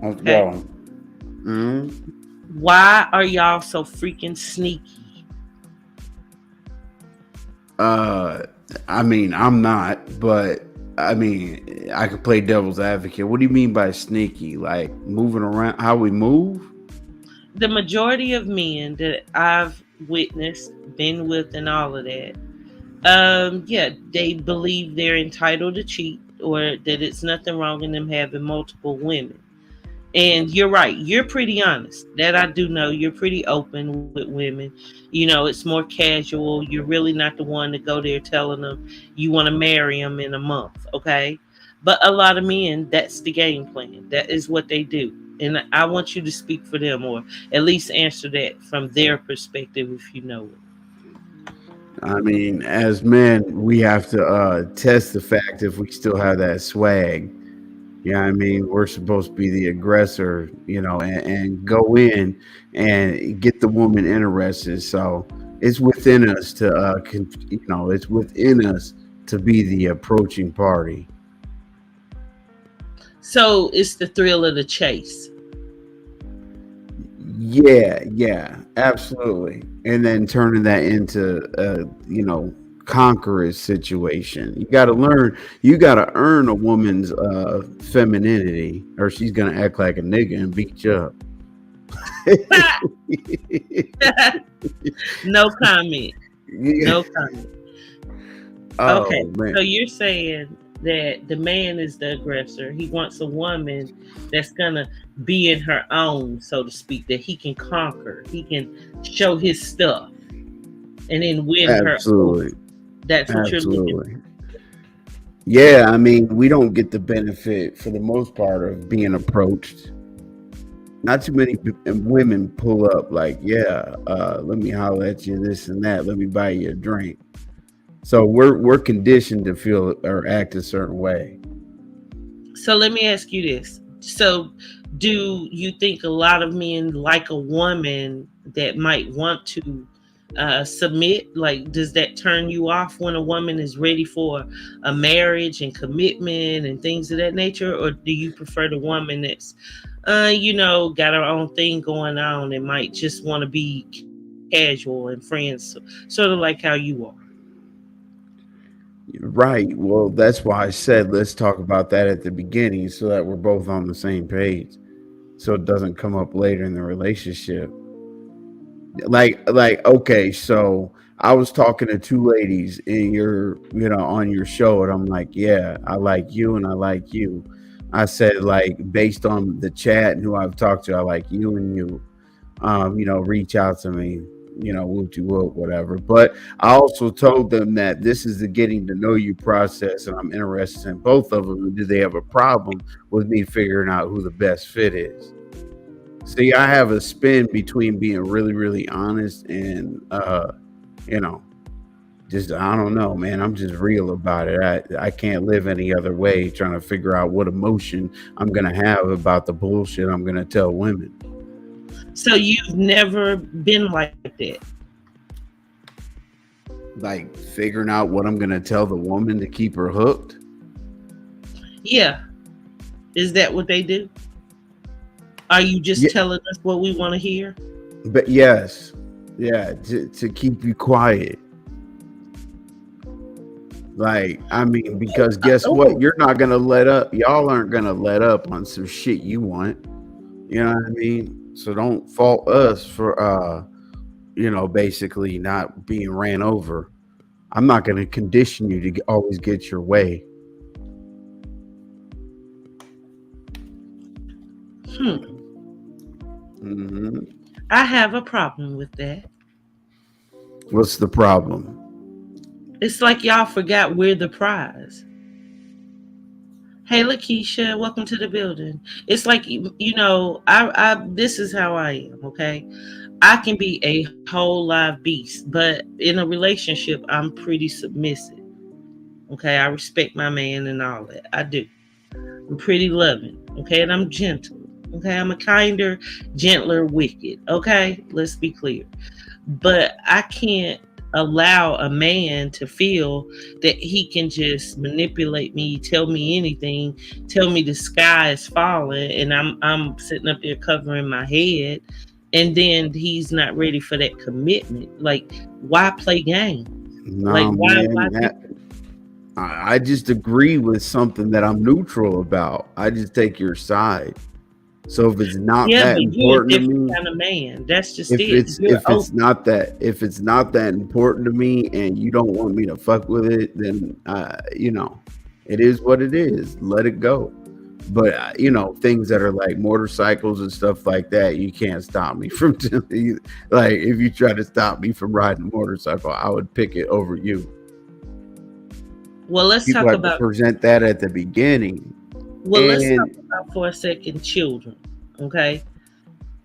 Let's go. Why are y'all so freaking sneaky? I mean, I'm not, but I mean, I could play devil's advocate. What do you mean by sneaky? Like moving around, how we move? The majority of men that I've witnessed, been with, and all of that, they believe they're entitled to cheat, or that it's nothing wrong in them having multiple women. And you're right, you're pretty honest. That I do know. You're pretty open with women. It's more casual. You're really not the one to go there telling them you want to marry them in a month, okay? But a lot of men, that's the game plan. That is what they do. And I want you to speak for them, or at least answer that from their perspective if you know it. I mean, as men, we have to test the fact if we still have that swag. Yeah, I mean, we're supposed to be the aggressor, and go in and get the woman interested. So it's within us to, it's within us to be the approaching party. So it's the thrill of the chase. Yeah, absolutely. And then turning that into conqueror's situation. You got to earn a woman's femininity, or she's gonna act like a nigga and beat you up. No comment. No comment. Okay, man. So you're saying that the man is the aggressor. He wants a woman that's gonna be in her own, so to speak, that he can conquer. He can show his stuff and then win her. Absolutely. That's what you're looking Absolutely. Yeah, I mean, we don't get the benefit for the most part of being approached. Not too many women pull up like, yeah, let me holler at you, this and that. Let me buy you a drink. So we're conditioned to feel or act a certain way. for. So let me ask you this. So do you think a lot of men like a woman that might want to submit? Like, does that turn you off when a woman is ready for a marriage and commitment and things of that nature? Or do you prefer the woman that's, got her own thing going on and might just want to be casual and friends, sort of like how you are? Right. Well, that's why I said let's talk about that at the beginning so that we're both on the same page. So it doesn't come up later in the relationship. Like okay, so I was talking to two ladies in your on your show, and I'm like, yeah, I like you and I like you. I said, like, based on the chat and who I've talked to, I like you and you. Reach out to me, whoop you whoop, whatever. But I also told them that this is the getting to know you process, and I'm interested in both of them. Do they have a problem with me figuring out who the best fit is? See, I have a spin between being really, really honest and, you know, just, I don't know, man. I'm just real about it. I can't live any other way trying to figure out what emotion I'm going to have about the bullshit I'm going to tell women. So you've never been like that? Like figuring out what I'm going to tell the woman to keep her hooked. Yeah. Is that what they do? Are you just Yeah, telling us what we want to hear? but yes. Yeah, to keep you quiet. Like, I mean, because guess what? Oh, You're not gonna let up. Y'all aren't gonna let up on some shit you want. You know what I mean? So don't fault us for basically not being ran over. I'm not gonna condition you to always get your way. hmm. Hmm. I have a problem with that. What's the problem? It's like y'all forgot we're the prize. Hey, Lakeisha, welcome to the building. It's like I this is how I am. Okay, I can be a whole live beast, but in a relationship, I'm pretty submissive. Okay, I respect my man and all that. I do. I'm pretty loving. Okay, and I'm gentle. Okay, I'm a kinder, gentler wicked. Okay, let's be clear. But I can't allow a man to feel that he can just manipulate me, tell me anything, tell me the sky is falling, and I'm sitting up there covering my head, and then he's not ready for that commitment. Like, why play games? Like, No, why man. be? I just agree with something that I'm neutral about. I just take your side. So if it's not Yeah, that but you're a important to different me, kind of man. That's just if it. it's You're open. if it's not that important to me and you don't want me to fuck with it, then it is what it is. Let it go. But things that are like motorcycles and stuff like that, you can't stop me from like if you try to stop me from riding a motorcycle, I would pick it over you. Well, let's People talk have to about present that at the beginning. well, let's talk And about for a second children. Okay.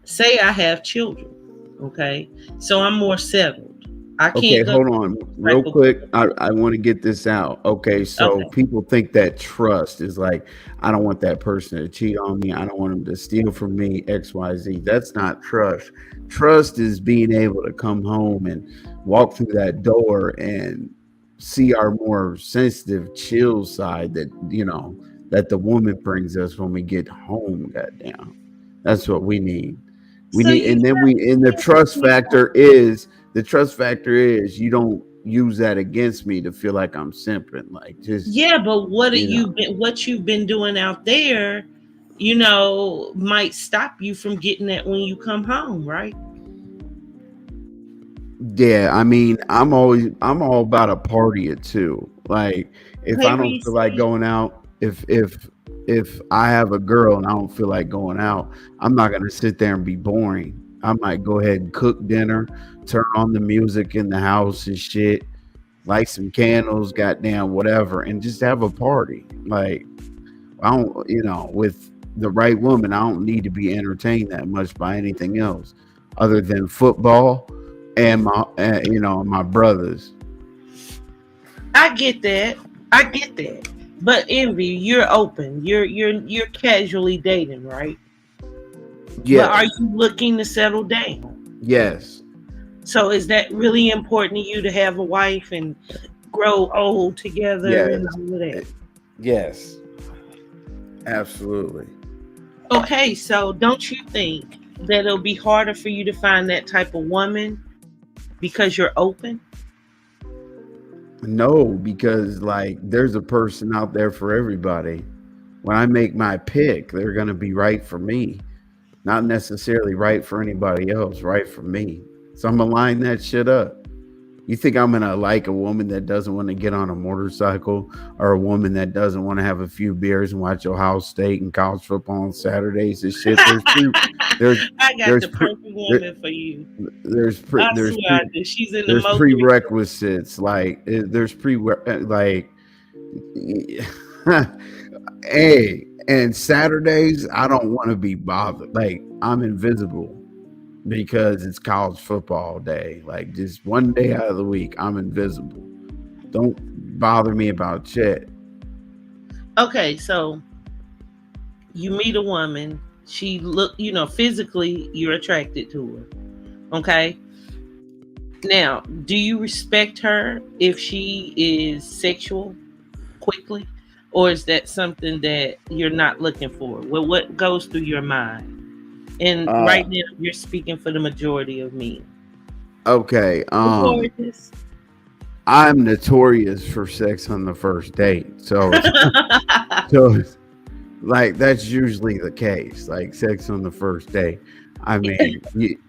Say I have children. Okay. So I'm more settled. I okay, can't go hold on real type of quick. I want to get this out. Okay, so okay. people think that trust is like, I don't want that person to cheat on me. I don't want them to steal from me, XYZ. That's not trust. Trust is being able to come home and walk through that door and see our more sensitive, chill side that the woman brings us when we get home. Goddamn. That's what we need. We So need, you and then the trust factor is you don't use that against me to feel like I'm simping. Like just yeah, but you know, what you've been doing out there, might stop you from getting that when you come home, right? yeah. I mean, I'm all about a party at two. Like if Hey I don't feel Reese. like going out, if I have a girl and I don't feel like going out, I'm not gonna sit there and be boring. I might go ahead and cook dinner, turn on the music in the house and shit, light some candles, goddamn whatever, and just have a party. Like I don't, with the right woman, I don't need to be entertained that much by anything else other than football and my brothers. I get that. I get that. But Envy, you're open. You're casually dating, right? But are Yes, you looking to settle down? yes, So is that really important to you to have a wife and grow old together and yes, all of that? eh, yes, absolutely. Okay, so don't you think that it'll be harder for you to find that type of woman because you're open? No, because like there's a person out there for everybody. When I make my pick, they're gonna be right for me, not necessarily right for anybody else, right for me. So I'm gonna line that shit up. You think I'm gonna like a woman that doesn't want to get on a motorcycle, or a woman that doesn't want to have a few beers and watch Ohio State and college football on Saturdays and shit? There's I got there's the pre, perfect there, woman for you. there's pre, I there's swear I pre, do. She's in the there's most recent. prerequisites like there's pre like hey, and Saturdays I don't want to be bothered. Like I'm invisible because it's college football day. Like just one day out of the week, I'm invisible. Don't bother me about shit. Okay, so you meet a woman. She look, physically you're attracted to her. Okay. Now, do you respect her if she is sexual quickly? Or is that something that you're not looking for? Well, what goes through your mind? And Uh, right now, you're speaking for the majority of men. okay. Gorgeous. I'm notorious for sex on the first date, so like that's usually the case. Like sex on the first date. I mean,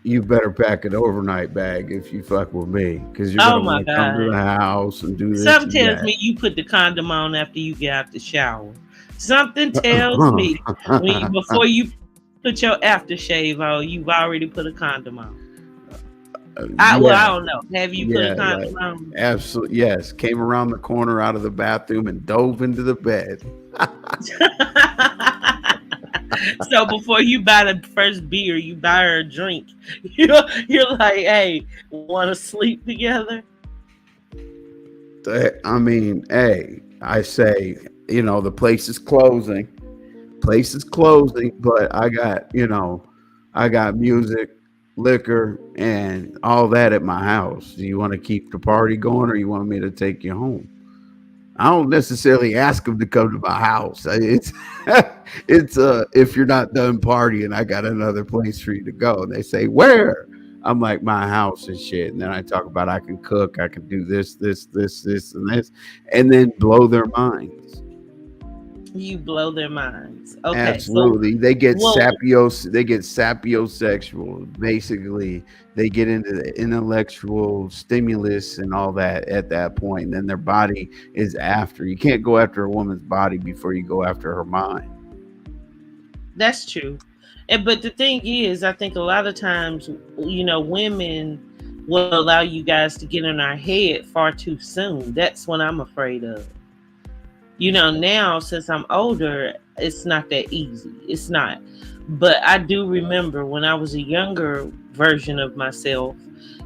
you better pack an overnight bag if you fuck with me, because you're Oh gonna my want to come to God. the house and do this Something and tells that. me you put the condom on after you get out the shower. Something tells me before you put your aftershave on, you've already put a condom on. I Yeah, don't know. Have you put a yeah, like condom on? absolutely, yes. Came around the corner out of the bathroom and dove into the bed. So before you buy the first beer, you buy her a drink. You're like, hey, want to sleep together? I mean, hey, I say, the place is closing. Place is closing, but I got music, liquor, and all that at my house. Do you want to keep the party going, or you want me to take you home? I don't necessarily ask them to come to my house. It's it's if you're not done partying, I got another place for you to go. And they say where? I'm like my house and shit. And then I talk about I can cook, I can do this, and this, and then blow their minds. You blow their minds. Okay, so Absolutely. They get well, sapiosexual. Basically, they get into the intellectual stimulus and all that at that point. And then their body is after. You can't go after a woman's body before you go after her mind. that's true. But the thing is, I think a lot of times, women will allow you guys to get in our head far too soon. That's what I'm afraid of. Now since I'm older, it's not that easy. It's not. But I do remember when I was a younger version of myself,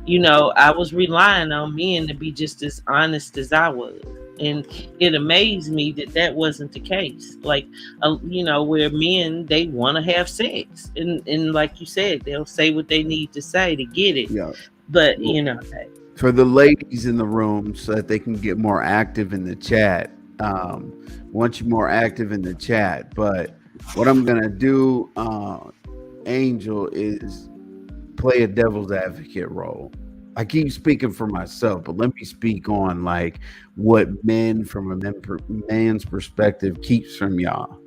I was relying on men to be just as honest as I was. And it amazed me that that wasn't the case. Like, where men, they want to have sex. And like you said, they'll say what they need to say to get it. Yeah. But, Well, hey. for the ladies in the room, so that they can get more active in the chat. Want you more active in the chat. But what I'm gonna do, Angel, is play a devil's advocate role. I keep speaking for myself, but let me speak on like what men from man's perspective keeps from y'all.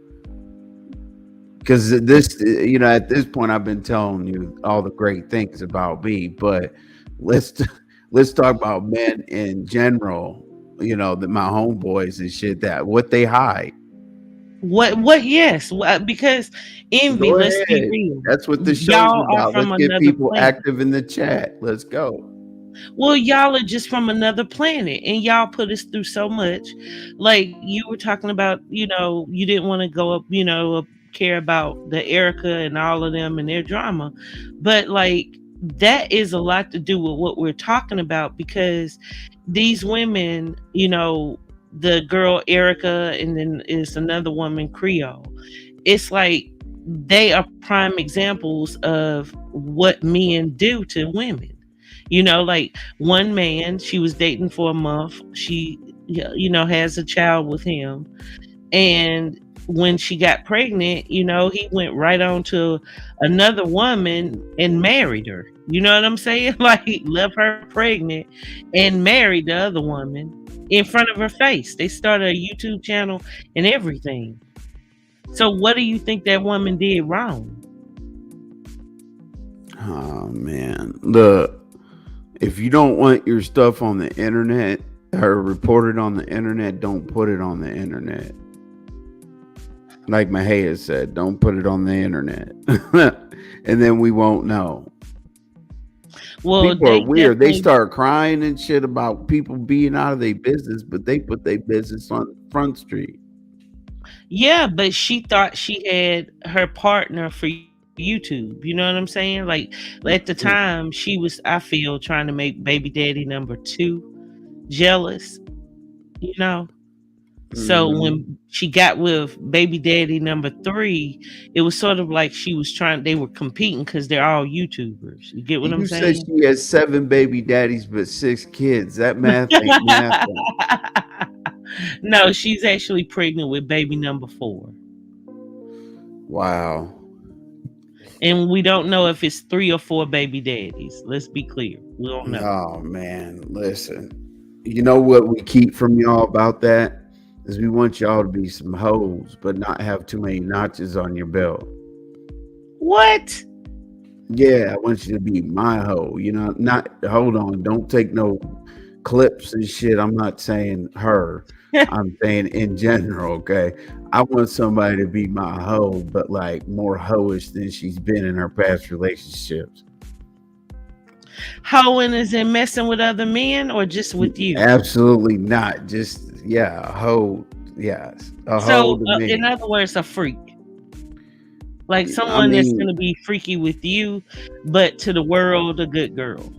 Because this, at this point, I've been telling you all the great things about me, but let's let's talk about men in general. That my homeboys and shit, that what they hide. What yes, because envy, Go let's be ahead. real. That's what the show's Y'all are about. from Let's get another people planet. active in the chat. Let's go. Well, y'all are just from another planet, and y'all put us through so much. Like you were talking about, you didn't want to go up, care about the Erica and all of them and their drama, but like that is a lot to do with what we're talking about because these women, the girl Erica, and then is another woman Creole. It's like they are prime examples of what men do to women. Like one man, she was dating for a month. She, has a child with him. And when she got pregnant, he went right on to another woman and married her. You know what I'm saying? Like, he left her pregnant and married the other woman in front of her face. They started a YouTube channel and everything. So, what do you think that woman did wrong? Oh man, look. If you don't want your stuff on the internet or reported on the internet, don't put it on the internet. Like Mahaya said, don't put it on the internet. And then we won't know. Well, People are they weird. They definitely, start crying and shit about people being out of their business, but they put their business on Front Street. yeah, but she thought she had her partner for YouTube. You know what I'm saying? Like at the time, she was, I feel, trying to make baby daddy number two jealous, you know? So Mm-hmm. when she got with baby daddy number three, it was sort of like she was trying, they were competing because they're all YouTubers. You get what I'm You said saying? she has 7 baby daddies but 6 kids. That math ain't math. No, she's actually pregnant with baby number four. Wow. And we don't know if it's three or four baby daddies. Let's be clear. We don't know. Oh man, listen. You know what we keep from y'all about that is we want y'all to be some hoes, but not have too many notches on your belt. What? Yeah, I want you to be my hoe. You know, not hold on. Don't take no clips and shit. I'm not saying her. I'm saying in general. Okay, I want somebody to be my hoe, but like more hoish than she's been in her past relationships. Hoeing is in messing with other men or just with you? Absolutely not. Just yeah, a hoe. Yes, a hoe So, to in me. other words, a freak. Like I someone that's going mean, to be freaky with you, but to the world, a good girl.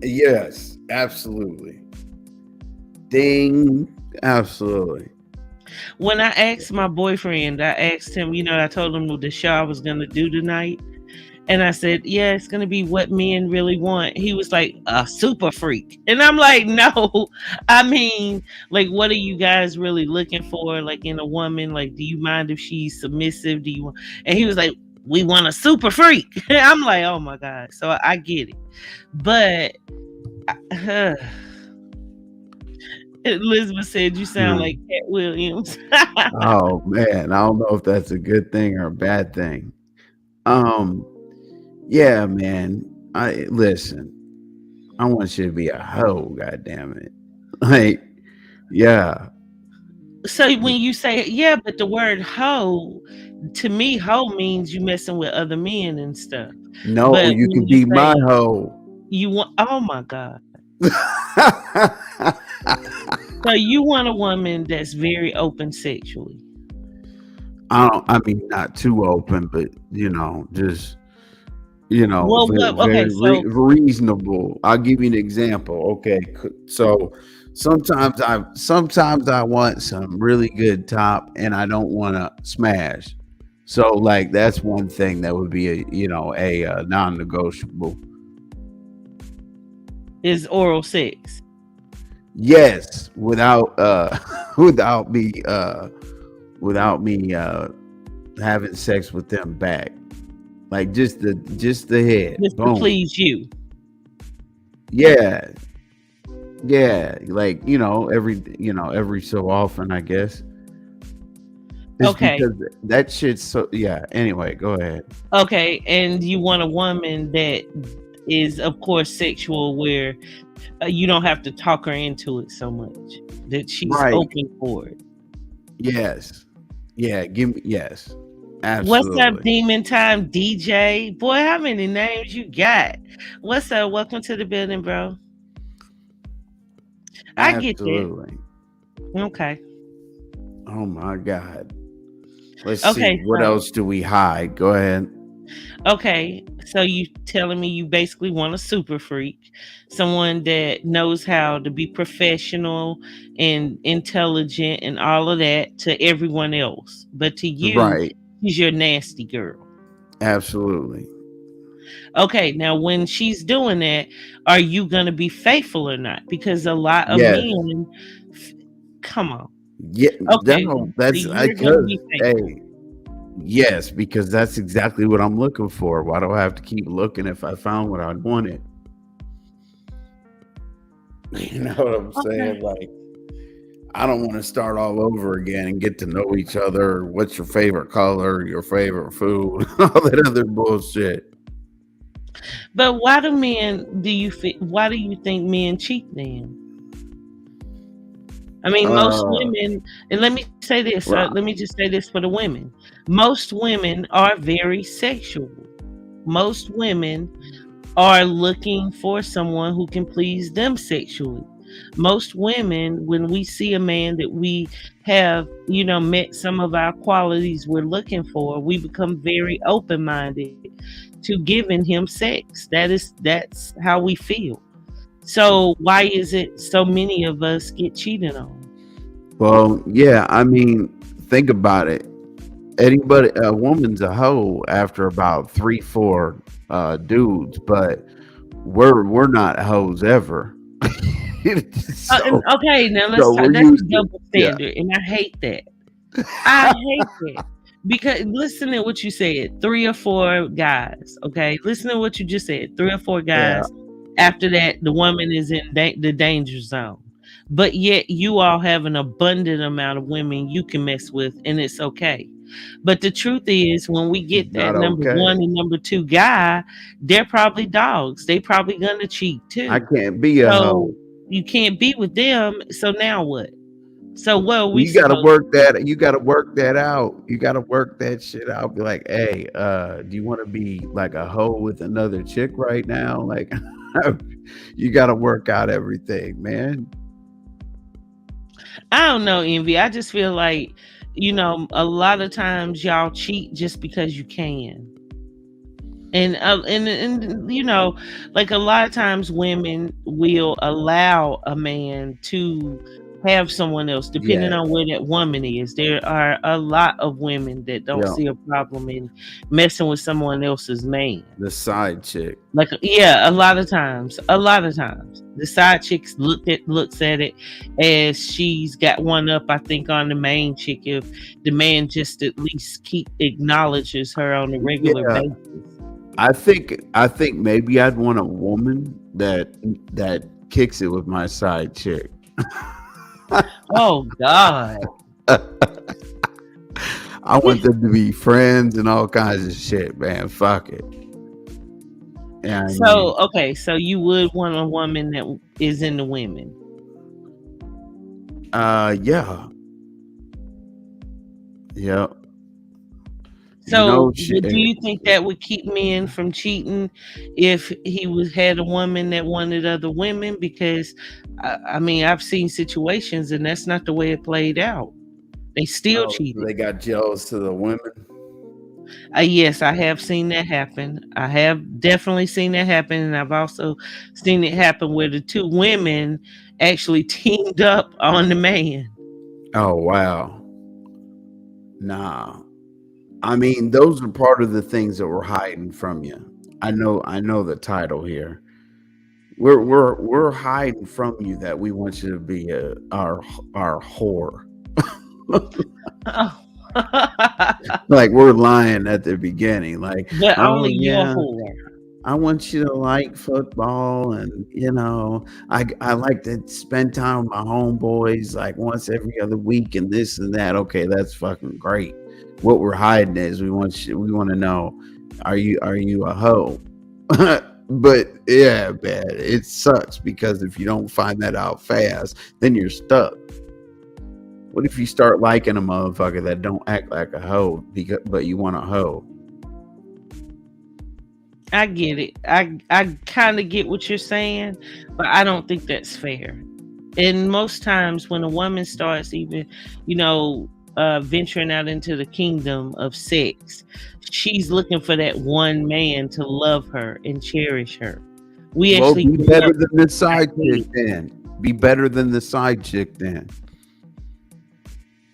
yes, absolutely. Ding, absolutely. When I asked my boyfriend, I asked him, I told him the show I was going to do tonight. And I said, yeah, it's going to be what men really want. He was like, a super freak. And I'm like, no, I mean, like, what are you guys really looking for? Like in a woman, like, do you mind if she's submissive? Do you want, and he was like, we want a super freak. I'm like, oh my God. So I get it. But Elizabeth said, you sound like Hmm. Cat Williams. Oh man, I don't know if that's a good thing or a bad thing. Um, yeah, man. I listen. I want you to be a hoe. God damn it. Like, yeah. So when you say, yeah, but the word hoe, to me, hoe means you messing with other men and stuff. No, But you when can you be my say hoe. you want, oh my God. So you want a woman that's very open sexually. I don't. I mean, not too open, but just Well, very, what? Okay, very so reasonable. I'll give you an example. Okay, so sometimes I want some really good top, and I don't want to smash. So like that's one thing that would be a non-negotiable. is oral sex. Yes, without without me without me having sex with them back. Like just the head. Just to Boom. please you. Yeah. Yeah. Like, every so often, I guess. It's Okay. because that shit's so yeah. Anyway, go ahead. Okay. And you want a woman that is, of course, sexual, where you don't have to talk her into it so much, that she's Right. open for it. Yes. Yeah, give me yes. What's up, Absolutely. Demon Time DJ? Boy, how many names you got? What's up? Welcome to the building, bro. I get that. Absolutely. Okay. Oh my God. Let's see. Okay, What else do we hide? Go ahead. okay, so you telling me you basically want a super freak, someone that knows how to be professional and intelligent and all of that to everyone else, but to you, Right. she's your nasty girl. Absolutely. Okay, now when she's doing that, are you gonna be faithful or not? Because a lot of Yes. men, f- come on, Yeah. okay, No, so that's you're gonna because be faithful. hey, yes, because that's exactly what I'm looking for. Why do I have to keep looking if I found what I wanted? You know what I'm saying? Okay. Like, I don't want to start all over again and get to know each other. What's your favorite color, your favorite food, all that other bullshit. But why do you think men cheat then? I mean, most Uh, women, and let me say this, let right. me just say this for the women. Most women are very sexual. Most women are looking for someone who can please them sexually. Most women, when we see a man that we have, met some of our qualities we're looking for, we become very open minded to giving him sex. That's how we feel. So why is it so many of us get cheated on? Well, yeah, I mean, think about it. Anybody, a woman's a hoe after about three, four dudes, but we're not hoes ever. And so okay, now let's so talk. we're That's a used to double yeah. standard, and I hate that. I hate that because listen to what you said. 3 or 4 guys. Okay, listen to what you just said. 3 or 4 Yeah. guys. After that, the woman is in the danger zone. But yet, you all have an abundant amount of women you can mess with, and it's okay. But the truth is, when we It's get that not number okay. one and number two guy, they're probably dogs. They probably gonna cheat I too. can't be a hoe. So you can't be with them. So now what? So what are Well, we you gotta supposed work that. You gotta work that out. You gotta work that shit out. Be like, hey, do you want to be like a hoe with another chick right now? Like, you gotta work out everything, man. I don't know, Envy. I just feel like, a lot of times y'all cheat just because you can. And like a lot of times women will allow a man to have someone else depending Yeah, on where that woman is. There are a lot of women that don't yeah. see a problem in messing with someone else's man. The side chick. Like, yeah, a lot of times the side chicks looks at it as she's got one up, I think, on the main chick if the man just at least keep acknowledges her on a regular Yeah, basis. I think maybe I'd want a woman that kicks it with my side chick. Oh God. I want them to be friends and all kinds of shit, man. Fuck it. Yeah, I mean, So okay, so you would want a woman that is into women. yeah, yeah. You know, So shit. do you think that would keep men from cheating if he was had a woman that wanted other women? Because I mean, I've seen situations and that's not the way it played out. They still Oh, so cheated. they got jealous to the women. Yes, I have seen that happen. I have definitely seen that happen, and I've also seen it happen where the two women actually teamed up on the man. Oh wow. Nah. I mean, those are part of the things that we're hiding from you. I know the title here. We're hiding from you that we want you to be our whore. Oh. Like we're lying at the beginning. Like, But oh only your yeah, whore. I want you to like football, and I like to spend time with my homeboys like once every other week, and this and that. Okay, that's fucking great. What we're hiding is we want to know, are you a hoe? But yeah, man, it sucks because if you don't find that out fast, then you're stuck. What if you start liking a motherfucker that don't act like a hoe, but you want a hoe? I get it. I kind of get what you're saying, but I don't think that's fair. And most times when a woman starts even, venturing out into the kingdom of sex, she's looking for that one man to love her and cherish her. We Well, actually be grew better up than the side chick dating. then. Be better than the side chick then.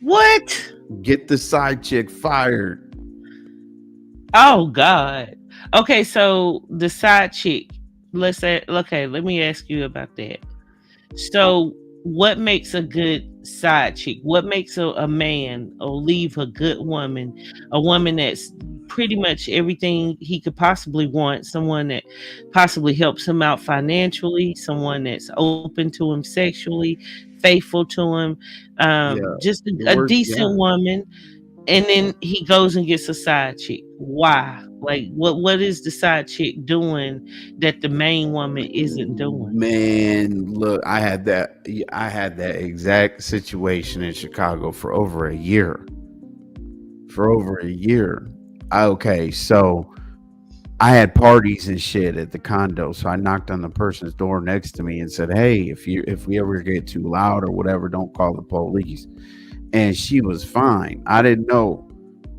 What? Get the side chick fired. Oh God. Okay, so the side chick. Let's say, okay, let me ask you about that. So, what makes a good side chick? What makes a man or leave a good woman? A woman that's pretty much everything he could possibly want. Someone that possibly helps him out financially. Someone that's open to him sexually, faithful to him. Yeah. Just The a worst, decent yeah. woman, and then he goes and gets a side chick. Why? Like what is the side chick doing that the main woman isn't doing? Man, look, I had that exact situation in Chicago for over a year. For over a year. Okay, so I had parties and shit at the condo. So I knocked on the person's door next to me and said, "Hey, if we ever get too loud or whatever, don't call the police." And she was fine. I didn't know.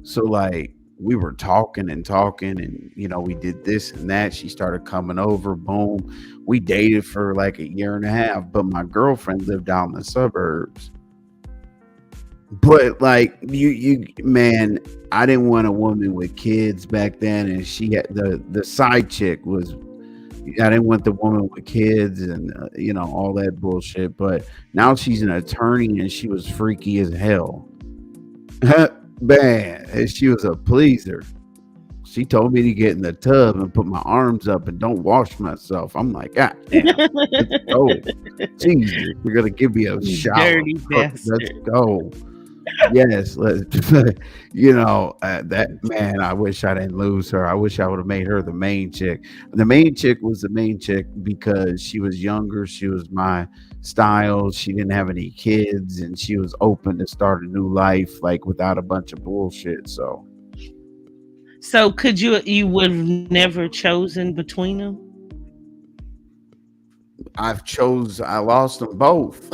So like we were talking and talking and we did this and that. She started coming over, boom. We dated for like a year and a half, but my girlfriend lived out in the suburbs. But like you man, I didn't want a woman with kids back then, and she had the side chick was. I didn't want the woman with kids and all that bullshit. But now she's an attorney, and she was freaky as hell. Man, and she was a pleaser. She told me to get in the tub and put my arms up and don't wash myself. I'm like, God damn, let's go. Jesus, you're gonna give me a You shower. dirty Let's bastard. go. Yes, that man. I wish I didn't lose her. I wish I would have made her the main chick. The main chick was the main chick because she was younger. She was my style. She didn't have any kids, and she was open to start a new life, like without a bunch of bullshit. So So could you would have never chosen between them? I lost them both.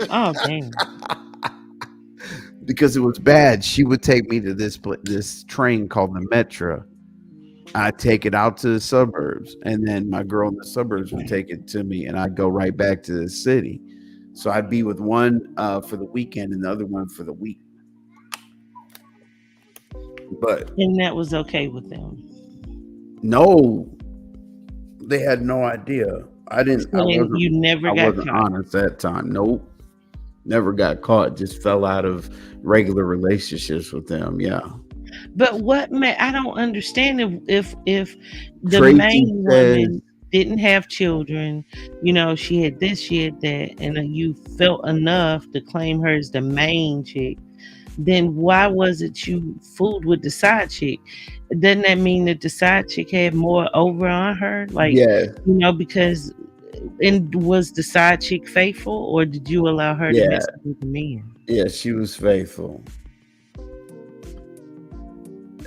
Oh damn. Because it was bad. She would take me to this train called the Metro. I'd take it out to the suburbs, and then my girl in the suburbs would take it to me, and I'd go right back to the city. So I'd be with one for the weekend and the other one for the week. But And that was okay with them. no, they had no idea. I didn't. So then you never I got wasn't caught. honest that time. Nope. Never got caught. Just fell out of regular relationships with them. Yeah. But I don't understand if the Tracy main says, woman didn't have children, she had this, she had that, and you felt enough to claim her as the main chick, then why was it you fooled with the side chick? Doesn't that mean that the side chick had more over on her? Like, yeah, because and was the side chick faithful, or did you allow her to yeah, mess with the men? yeah. She was faithful.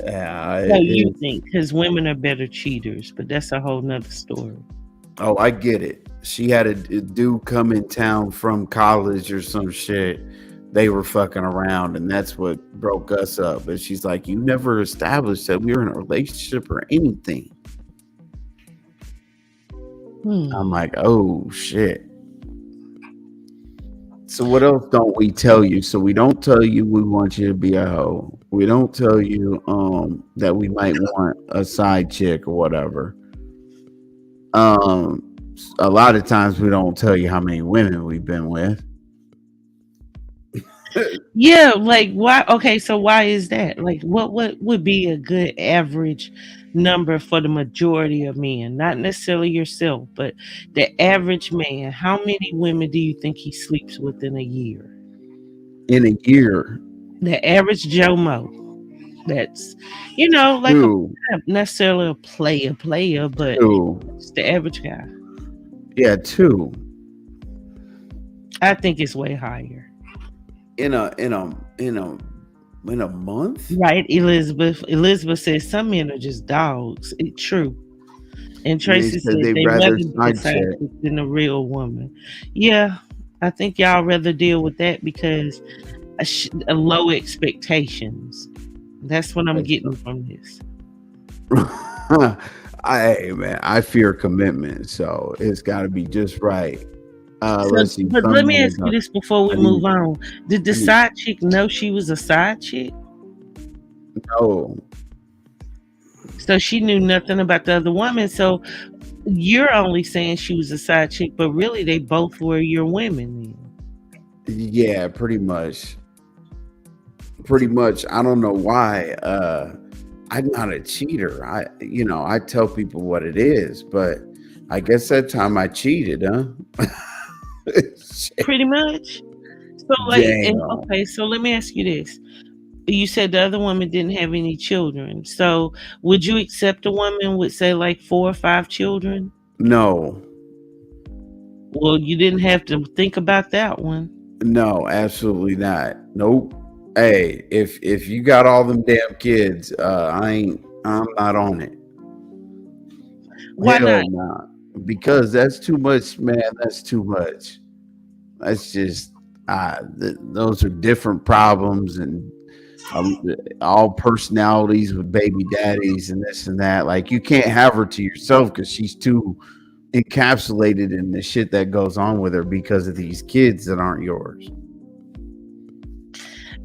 Yeah. So you think because women are better cheaters, but that's a whole nother story. Oh, I get it. She had a dude come in town from college or some shit. They were fucking around, and that's what broke us up. But she's like, "You never established that we were in a relationship or anything." I'm Hmm. like, "Oh shit." So what else don't we tell you? So we don't tell you we want you to be a hoe. We don't tell you that we might want a side chick or whatever. Um a lot of times we don't tell you how many women we've been with. Yeah, like why? Okay, so why is that? Like, what would be a good average number for the majority of men? Not necessarily yourself, but the average man. How many women do you think he sleeps with in a year? In a year. The average Joe Mo. That's like a Two. not necessarily a player, but Two. it's the average guy. Yeah, two. I think it's way higher. In a month? Right, Elizabeth. Elizabeth says some men are just dogs. It's true. And And they Tracy said said they they rather rather be a side side chick. chick than a real woman. Yeah, I think y'all rather deal with that because a low expectations. That's what I'm getting from this. Hey man, I fear commitment, so it's got to be just right. So, Let's see. but Some let me women ask you are. this before we I move need. on. Did the I need. side chick know she was a side chick? No, So she knew nothing about the other woman. So you're only saying she was a side chick, but really they both were your women then. yeah, pretty much. Pretty much. I don't know why. I'm not a cheater. I tell people what it is, but I guess that time I cheated, huh? Pretty much. So like, and Damn. okay, so let me ask you this. You said the other woman didn't have any children. So would you accept a woman with say like 4 or 5 children? No, Well, you didn't have to think about that one. no, absolutely not. Nope. Hey, if you got all them damn kids, I'm not on it. Why not? Hell no. Because that's too much, man. That's too much. That's just those are different problems and um, all personalities with baby daddies and this and that. Like you can't have her to yourself because she's too encapsulated in the shit that goes on with her because of these kids that aren't yours.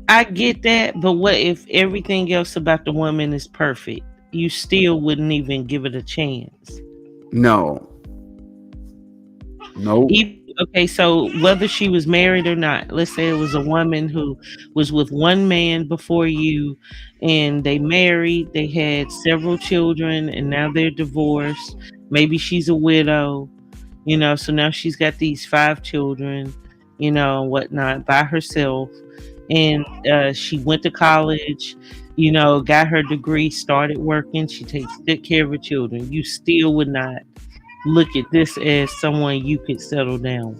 I get that, but what if everything else about the woman is perfect? You still wouldn't even give it a chance. No, nope. Okay, so whether she was married or not, let's say it was a woman who was with one man before you and they married, they had several children, and now they're divorced. Maybe she's a widow, so now she's got these 5 children, whatnot, by herself. And she went to college, got her degree, started working. She takes good care of her children. You still would not look at this as someone you could settle down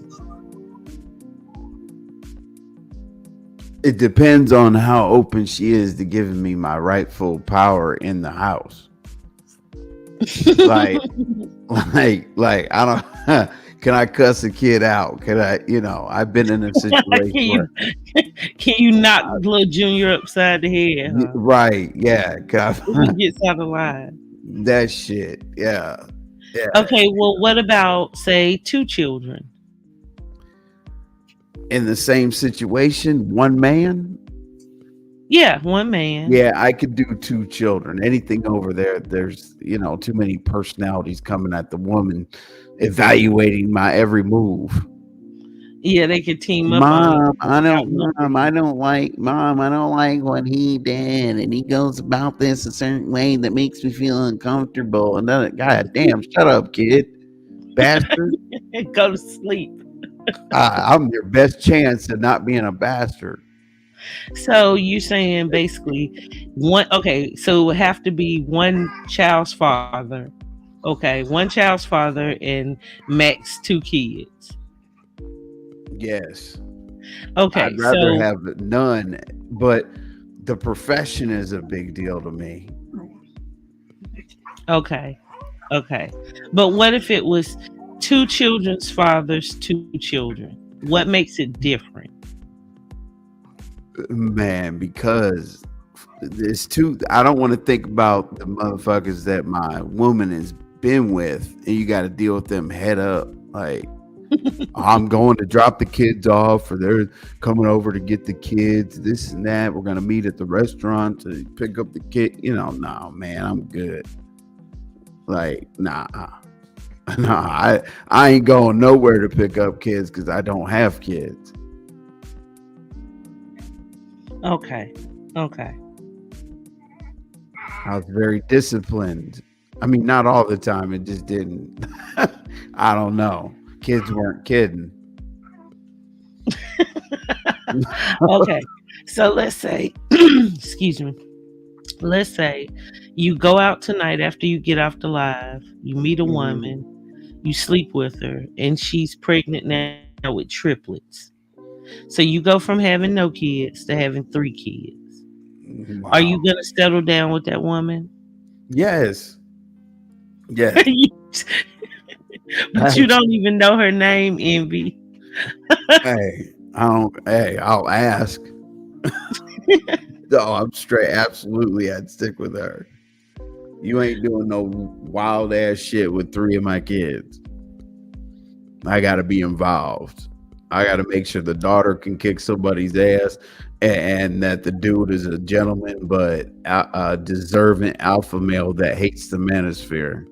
It depends on how open she is to giving me my rightful power in the house. Like, with. like I don't. Can I cuss a kid out? Can I? I've been in a situation can you where, can you knock little Junior upside the head, huh? right? Yeah, If he gets out of line. that shit. Yeah, yeah. Okay, well, what about say 2 children? In the same situation, one man. Yeah, one man. Yeah, I could do 2 children. Anything over there, there's too many personalities coming at the woman, evaluating my every move. Yeah, they could team up on you. Mom, I don't. Outnumber Mom, I you. don't like. Mom, I don't like what he did, and he goes about this a certain way that makes me feel uncomfortable. And then, God damn, shut up, kid, bastard. Go to sleep. I'm your best chance at not being a bastard. So you saying basically one? Okay, so it would have to be one child's father. Okay, one child's father and max 2 kids. Yes, I'd Okay, rather so have none, but the profession is a big deal to me. okay, okay. But what if it was 2 children's fathers, 2 children? What makes it different? Man, because there's two. I don't want to think about the motherfuckers that my woman has been with, and you got to deal with them head up. Like, I'm going to drop the kids off, or they're coming over to get the kids, this and that. We're going to meet at the restaurant to pick up the kid. No, man, I'm good. Like, nah, nah, I ain't going nowhere to pick up kids because I don't have kids. Okay, okay. I was very disciplined. I mean, not all the time. It just didn't. I don't know. Kids weren't kidding. Okay. So let's say, excuse me, let's say you go out tonight after you get off the live, you meet a Mhm. woman, you sleep with her, and she's pregnant now with triplets. So you go from having no kids to having 3 kids. Are you Wow. going to settle down with that woman? Yes. Yes. But you don't even know her name, Envy. Hey, I don't. Hey, I'll ask. No, I'm straight. Absolutely, I'd stick with her. You ain't doing no wild ass shit with three of my kids. I got to be involved. I got to make sure the daughter can kick somebody's ass, and that the dude is a gentleman, but a deserving alpha male that hates the manosphere.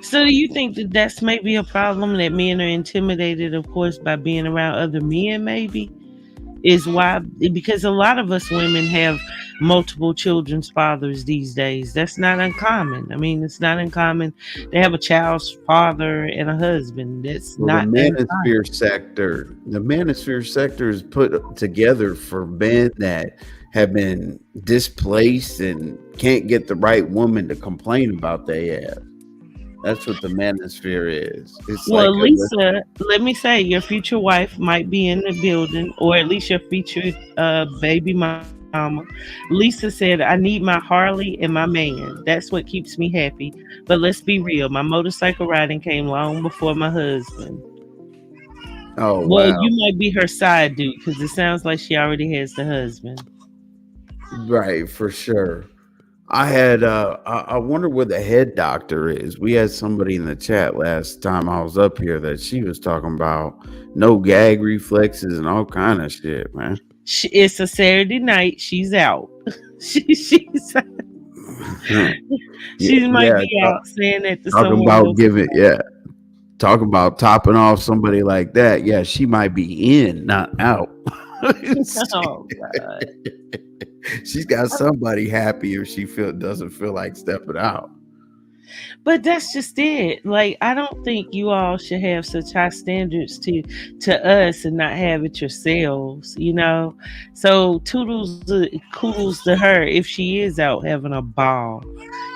So do you think that that's maybe a problem that men are intimidated, of course, by being around other men? Maybe is why, because a lot of us women have multiple children's fathers these days. That's not uncommon. I mean, it's not uncommon to have a child's father and a husband. That's Well, the not uncommon. manosphere sector is put together for men that have been displaced and can't get the right woman to complain about their ass. That's what the manosphere is. It's like Well, a Lisa, let me say, your future wife might be in the building, or at least your future baby mama. Lisa said, I need my Harley and my man. That's what keeps me happy. But let's be real, my motorcycle riding came long before my husband. oh Well, wow, you might be her side dude because it sounds like she already has the husband. right for sure. I wonder where the head doctor is. We had somebody in the chat last time I was up here that she was talking about no gag reflexes and all kind of shit, man. It's a Saturday night. She's out. She's Yeah, she might yeah. be out saying that to Talking someone about else. giving, yeah. Talking about topping off somebody like that. Yeah, she might be in, not out. Oh God. She's got somebody happy if she doesn't feel like stepping out. But that's just it. Like, I don't think you all should have such high standards to us and not have it yourselves, you know. So kudos to her if she is out having a ball.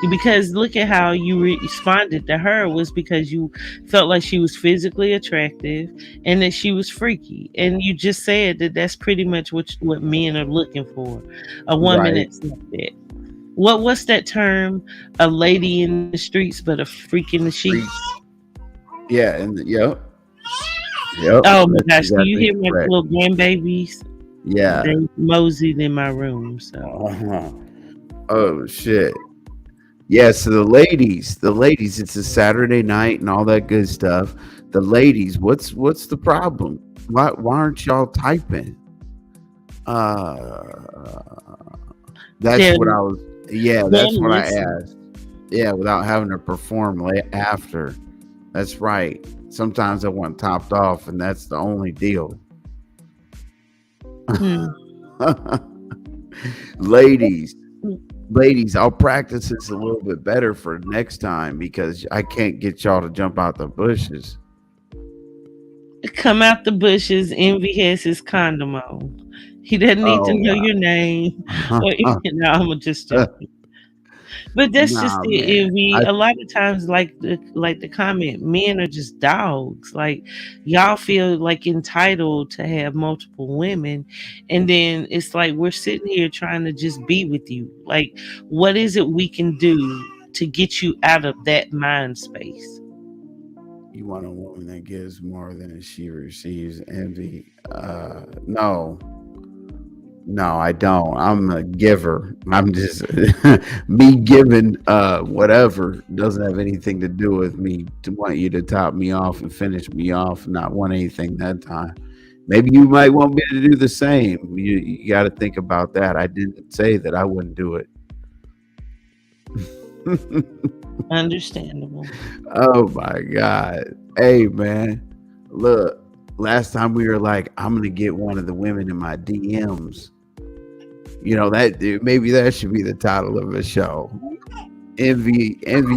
Because look at how you responded to her was because you felt like she was physically attractive and that she was freaky, and you just said that that's pretty much what men are looking for, a woman Right. that's like that. What's that term? A lady in the streets, but a freak in the sheets. Freaks. Yeah, and yep. Yep. Oh my That's gosh! Do you exactly hear my correct. little grandbabies? Yeah. They moseyed in my room. So Uh-huh. Oh shit. Yeah, so the ladies, it's a Saturday night and all that good stuff. The ladies, what's the problem? Why aren't y'all typing? Uh that's they're what I was yeah, they're that's what I listening. asked. Yeah, without having to perform after. That's right. Sometimes I want topped off and that's the only deal. Hmm. ladies, ladies, I'll practice this a little bit better for next time because I can't get y'all to jump out the bushes. Come out the bushes. Envy has his condom on. He doesn't need to Oh know your name. Or wow. no, I'm just joking. But that's just Nah, it, man. Envy. A lot of times, like the comment, men are just dogs. Like y'all feel like entitled to have multiple women, and then it's like we're sitting here trying to just be with you. Like, what is it we can do to get you out of that mind space? You want a woman that gives more than she receives envy. No. No, I don't. I'm a giver. I'm just me giving whatever doesn't have anything to do with me to want you to top me off and finish me off and not want anything that time. Maybe you might want me to do the same. You got to think about that. I didn't say that I wouldn't do it. Understandable. Oh my God. Hey man, look, last time we were like, I'm gonna get one of the women in my DMs. You know, maybe that should be the title of a show. Envy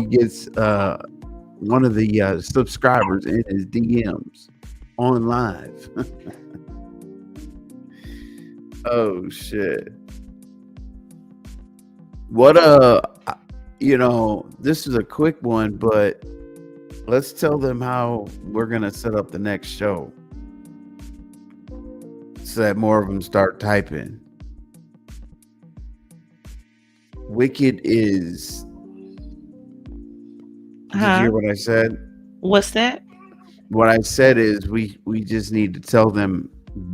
gets one of the subscribers in his DMs on live. Oh shit. What this is a quick one, but let's tell them how we're gonna set up the next show so that more of them start typing. Wicked is Did you Huh? hear what I said? What's that? What I said is we just need to tell them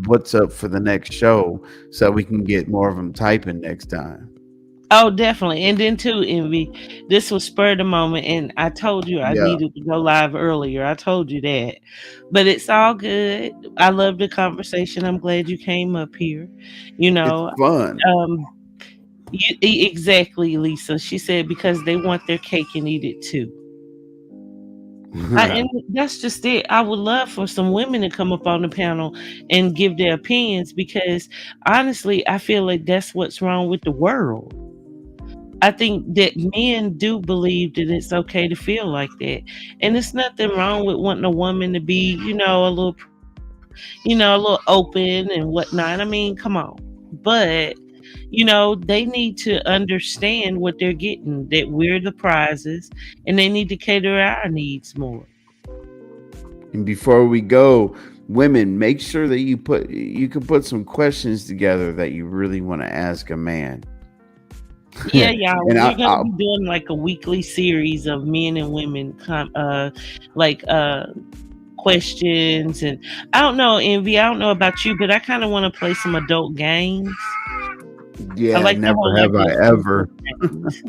what's up for the next show so we can get more of them typing next time. Oh, definitely. And then too, Envy, this was spur of the moment, and I told you I Yeah, needed to go live earlier. I told you that, but it's all good. I love the conversation. I'm glad you came up here. You it's know, fun. um, exactly, Lisa. She said because they want their cake and eat it too. And that's just it. I would love for some women to come up on the panel and give their opinions because honestly, I feel like that's what's wrong with the world. I think that men do believe that it's okay to feel like that. And there's nothing wrong with wanting a woman to be, a little, a little open and whatnot. I mean, come on. But, they need to understand what they're getting, that we're the prizes, and they need to cater our needs more. And before we go, women, make sure that you can put some questions together that you really want to ask a man. Yeah, y'all. And We're gonna I be doing like a weekly series of men and women, like questions, and I don't know, Envy. I don't know about you, but I kind of want to play some adult games. I yeah, like the never whole have I idea of ever, adult games.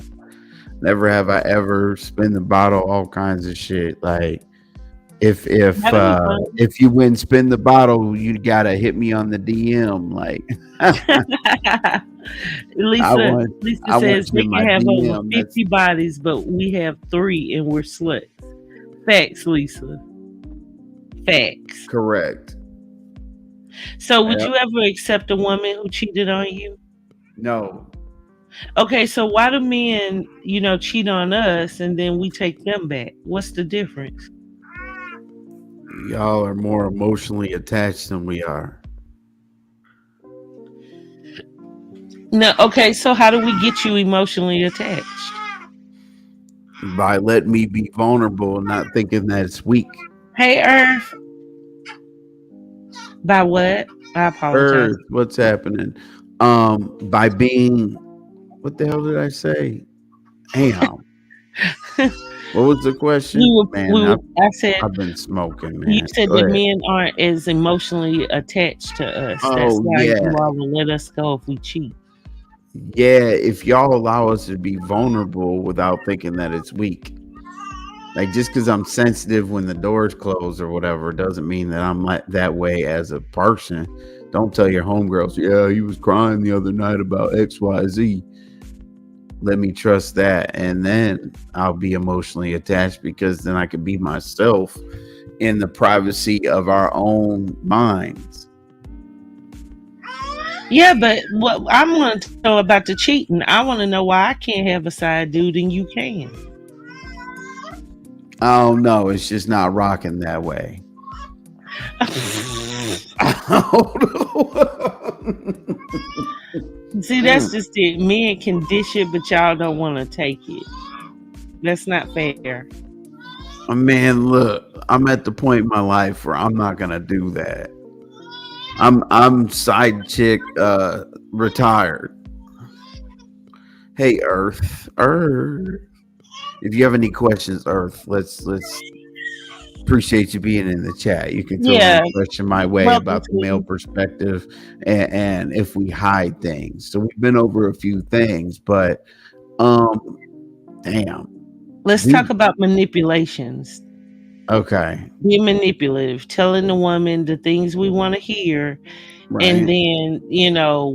never have I ever spin the bottle, all kinds of shit. Like if if That'll be uh fun. if you win spin the bottle, you gotta hit me on the DM. Like I Lisa, want Lisa I want says you they in can my have over DM. That's 50 bodies, but we have three and we're sluts. Facts, Lisa. Facts. correct. So, would Yep. you ever accept a woman who cheated on you? No, Okay, so why do men, cheat on us and then we take them back? What's the difference? y'all are more emotionally attached than we are. No, okay, so how do we get you emotionally attached? By letting me be vulnerable and not thinking that it's weak. Hey, Earth. By what? I apologize. Earth, what's happening? By being, what the hell did I say? Damn. What was the question? Man, I said, I've been smoking, you man. said Go that ahead. men aren't as emotionally attached to us. That's Oh why yeah. you all will let us go if we cheat. Yeah, if y'all allow us to be vulnerable without thinking that it's weak. Like just because I'm sensitive when the doors close or whatever doesn't mean that I'm like that way as a person. Don't tell your homegirls, yeah, he was crying the other night about XYZ. Let me trust that. And then I'll be emotionally attached because then I can be myself in the privacy of our own minds. Yeah, but what I want to know about the cheating, I want to know why I can't have a side dude and you can. Oh no, it's just not rocking that way. See, that's just it. Men can dish it, but y'all don't want to take it. That's not fair. Man, look, I'm at the point in my life where I'm not gonna do that. I'm side chick retired. Hey Earth. If you have any questions, Earth, let's appreciate you being in the chat. You can throw Yeah, any question my way welcome, about the male sweetie. perspective and if we hide things. So we've been over a few things, but um damn. Let's We talk about manipulations. okay, Being manipulative, telling the woman the things we want to hear, and right. then,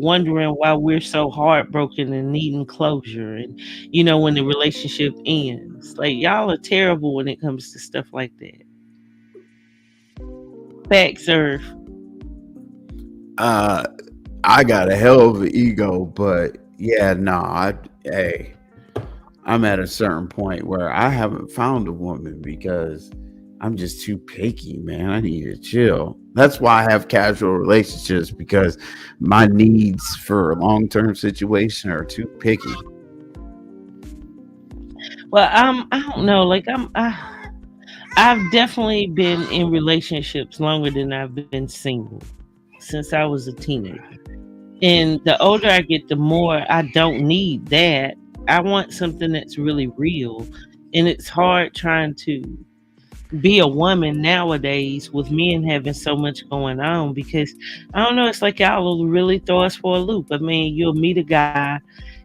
wondering why we're so heartbroken and needing closure. And, when the relationship ends. Like, y'all are terrible when it comes to stuff like that. Facts, Earth. Uh I got a hell of an ego, but yeah, no, hey, I'm at a certain point where I haven't found a woman because I'm just too picky, man. I need to chill. That's why I have casual relationships because my needs for a long term situation are too picky. Well, I don't know. Like, I've definitely been in relationships longer than I've been single since I was a teenager. And the older I get, the more I don't need that. I want something that's really real And it's hard trying to be a woman nowadays with men having so much going on, because I don't know, it's like y'all will really throw us for a loop. I mean, you'll meet a guy,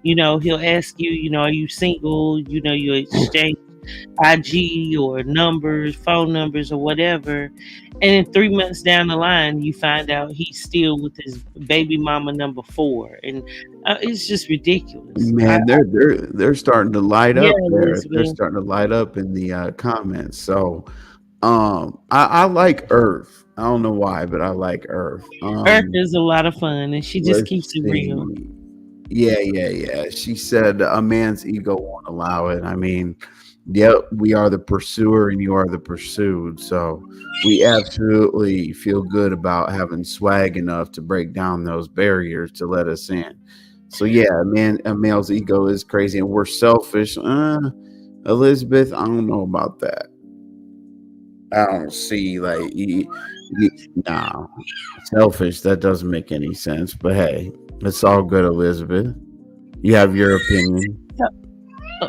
he'll ask you, are you single? You exchange IG or numbers, phone numbers, or whatever. And then 3 months down the line, you find out he's still with his baby mama number four. And it's just ridiculous. Man, they're starting to light Yeah, up there. They're Elizabeth. starting to light up in the comments. So I like Earth. I don't know why, but I like Earth. Earth is a lot of fun, and she just keeps Let's it real. see. Yeah. She said a man's ego won't allow it. I mean, yep, we are the pursuer and you are the pursued. So we absolutely feel good about having swag enough to break down those barriers to let us in. So yeah, a male's ego is crazy and we're selfish. Elizabeth, I don't know about that. I don't see like nah, selfish. That doesn't make any sense. But hey, it's all good, Elizabeth. You have your opinion.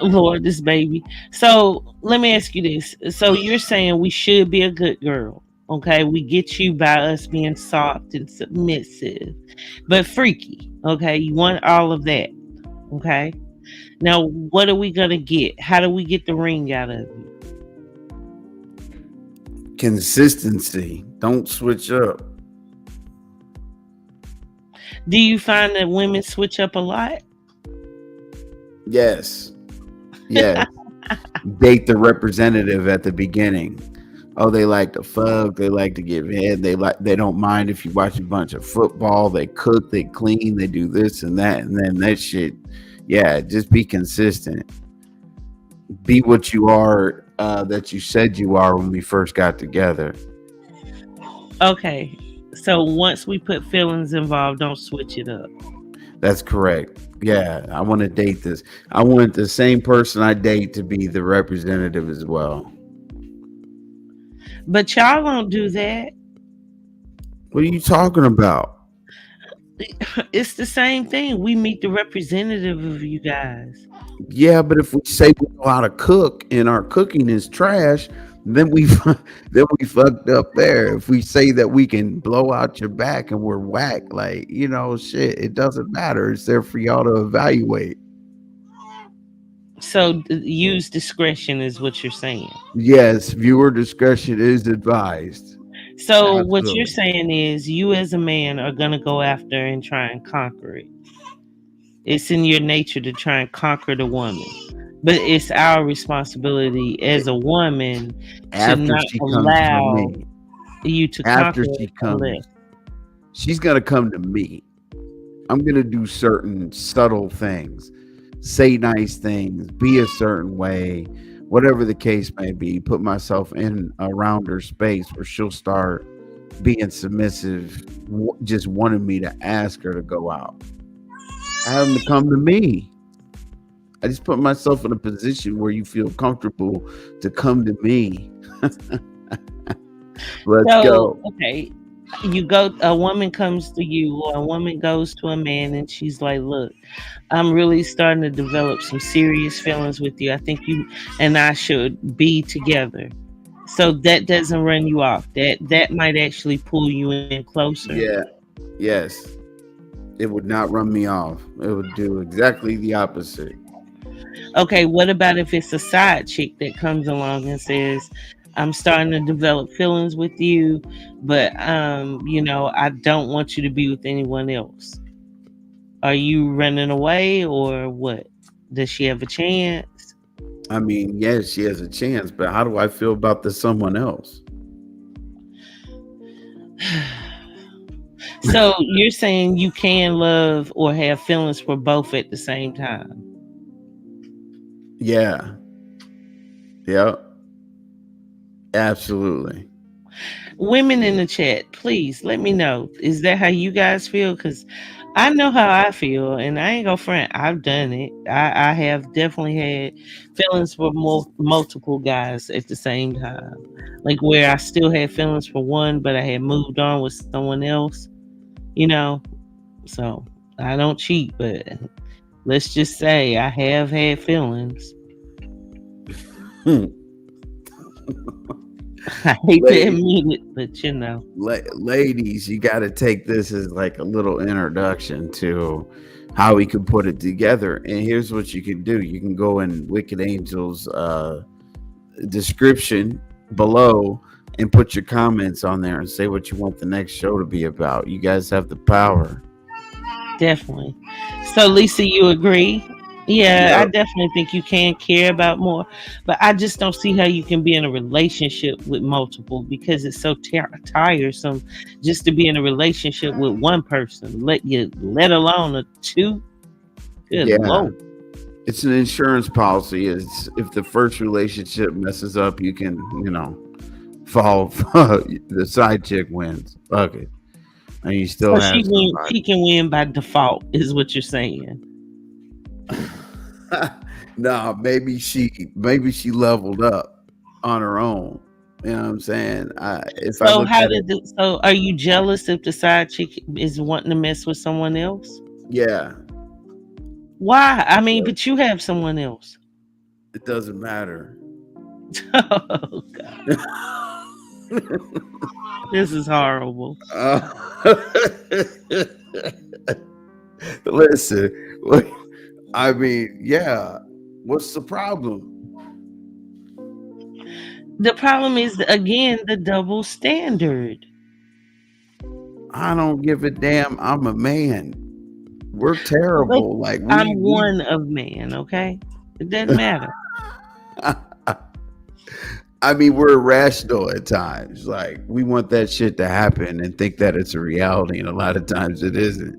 Lord, this baby. So let me ask you this. So you're saying we should be a good girl. Okay, we get you by us being soft and submissive, but freaky. Okay, you want all of that. Okay, now what are we gonna get? How do we get the ring out of you? Consistency. Don't switch up. Do you find that women switch up a lot? Yes. Yes. Date the representative at the beginning. Oh, they like to fuck. They like to give head. They don't mind if you watch a bunch of football. They cook. They clean. They do this and that, and then that shit. Yeah, just be consistent. Be what you are. That you said you are when we first got together. Okay, so once we put feelings involved, don't switch it up. That's correct. Yeah, I want to date this. I want the same person I date to be the representative as well. But y'all don't do that. What are you talking about? It's the same thing. We meet the representative of you guys. Yeah, but if we say we know how to cook and our cooking is trash, then we then we fucked up there. If we say that we can blow out your back and we're whack, like shit, it doesn't matter. It's there for y'all to evaluate. So use discretion is what you're saying. Yes, viewer discretion is advised. So what you're Absolutely. saying is you as a man are gonna go after and try and conquer it. It's in your nature to try and conquer the woman. But it's our responsibility as a woman to After not she comes for allow me, you to after conquer she it unless. comes, she's gonna come to me. I'm gonna do certain subtle things, say nice things, be a certain way, whatever the case may be. Put myself in around her space where she'll start being submissive, just wanting me to ask her to go out. I have them to come to me. I just put myself in a position where you feel comfortable to come to me. Let's So, go. okay, a woman comes to you, or a woman goes to a man, and she's like, "Look, I'm really starting to develop some serious feelings with you. I think you and I should be together." So that doesn't run you off. That might actually pull you in closer. Yeah. Yes. It would not run me off. It would do exactly the opposite. Okay, what about if it's a side chick that comes along and says, "I'm starting to develop feelings with you, but I don't want you to be with anyone else." Are you running away or what? Does she have a chance? I mean, yes, she has a chance, but how do I feel about the someone else? So you're saying you can love or have feelings for both at the same time. Yeah. Yep. Absolutely. Women in the chat, please let me know. Is that how you guys feel? Because I know how I feel, and I ain't gonna front. I've done it. I have definitely had feelings for multiple guys at the same time, like where I still had feelings for one, but I had moved on with someone else. You know, so I don't cheat, but let's just say I have had feelings. I hate to Ladies, admit it, but you know. ladies, you got to take this as like a little introduction to how we can put it together. And here's what you can do: you can go in Wicked Angel's description below and put your comments on there and say what you want the next show to be about. You guys have the power. Definitely. So, Lisa, you agree? Yeah, I Yep. definitely think you can care about more, but I just don't see how you can be in a relationship with multiple because it's so tiresome just to be in a relationship with one person. Let alone a two. Good Yeah. lord. It's an insurance policy. It's if the first relationship messes up, you can, fall. The side chick wins. Fuck it. And you still So have somebody. she can win by default, is what you're saying. No, maybe she leveled up on her own. You know what I'm saying? If I So look how at it, did so are you jealous if the side chick is wanting to mess with someone else? yeah, Why? I mean, yeah, but you have someone else. it doesn't matter. Oh god. This is horrible. Uh, listen, I mean, yeah. What's the problem? The problem is again the double standard. I don't give a damn. I'm a man. We're Okay, terrible. Like I'm we one of man, okay? It doesn't matter. I mean, we're irrational at times. Like we want that shit to happen and think that it's a reality, and a lot of times it isn't.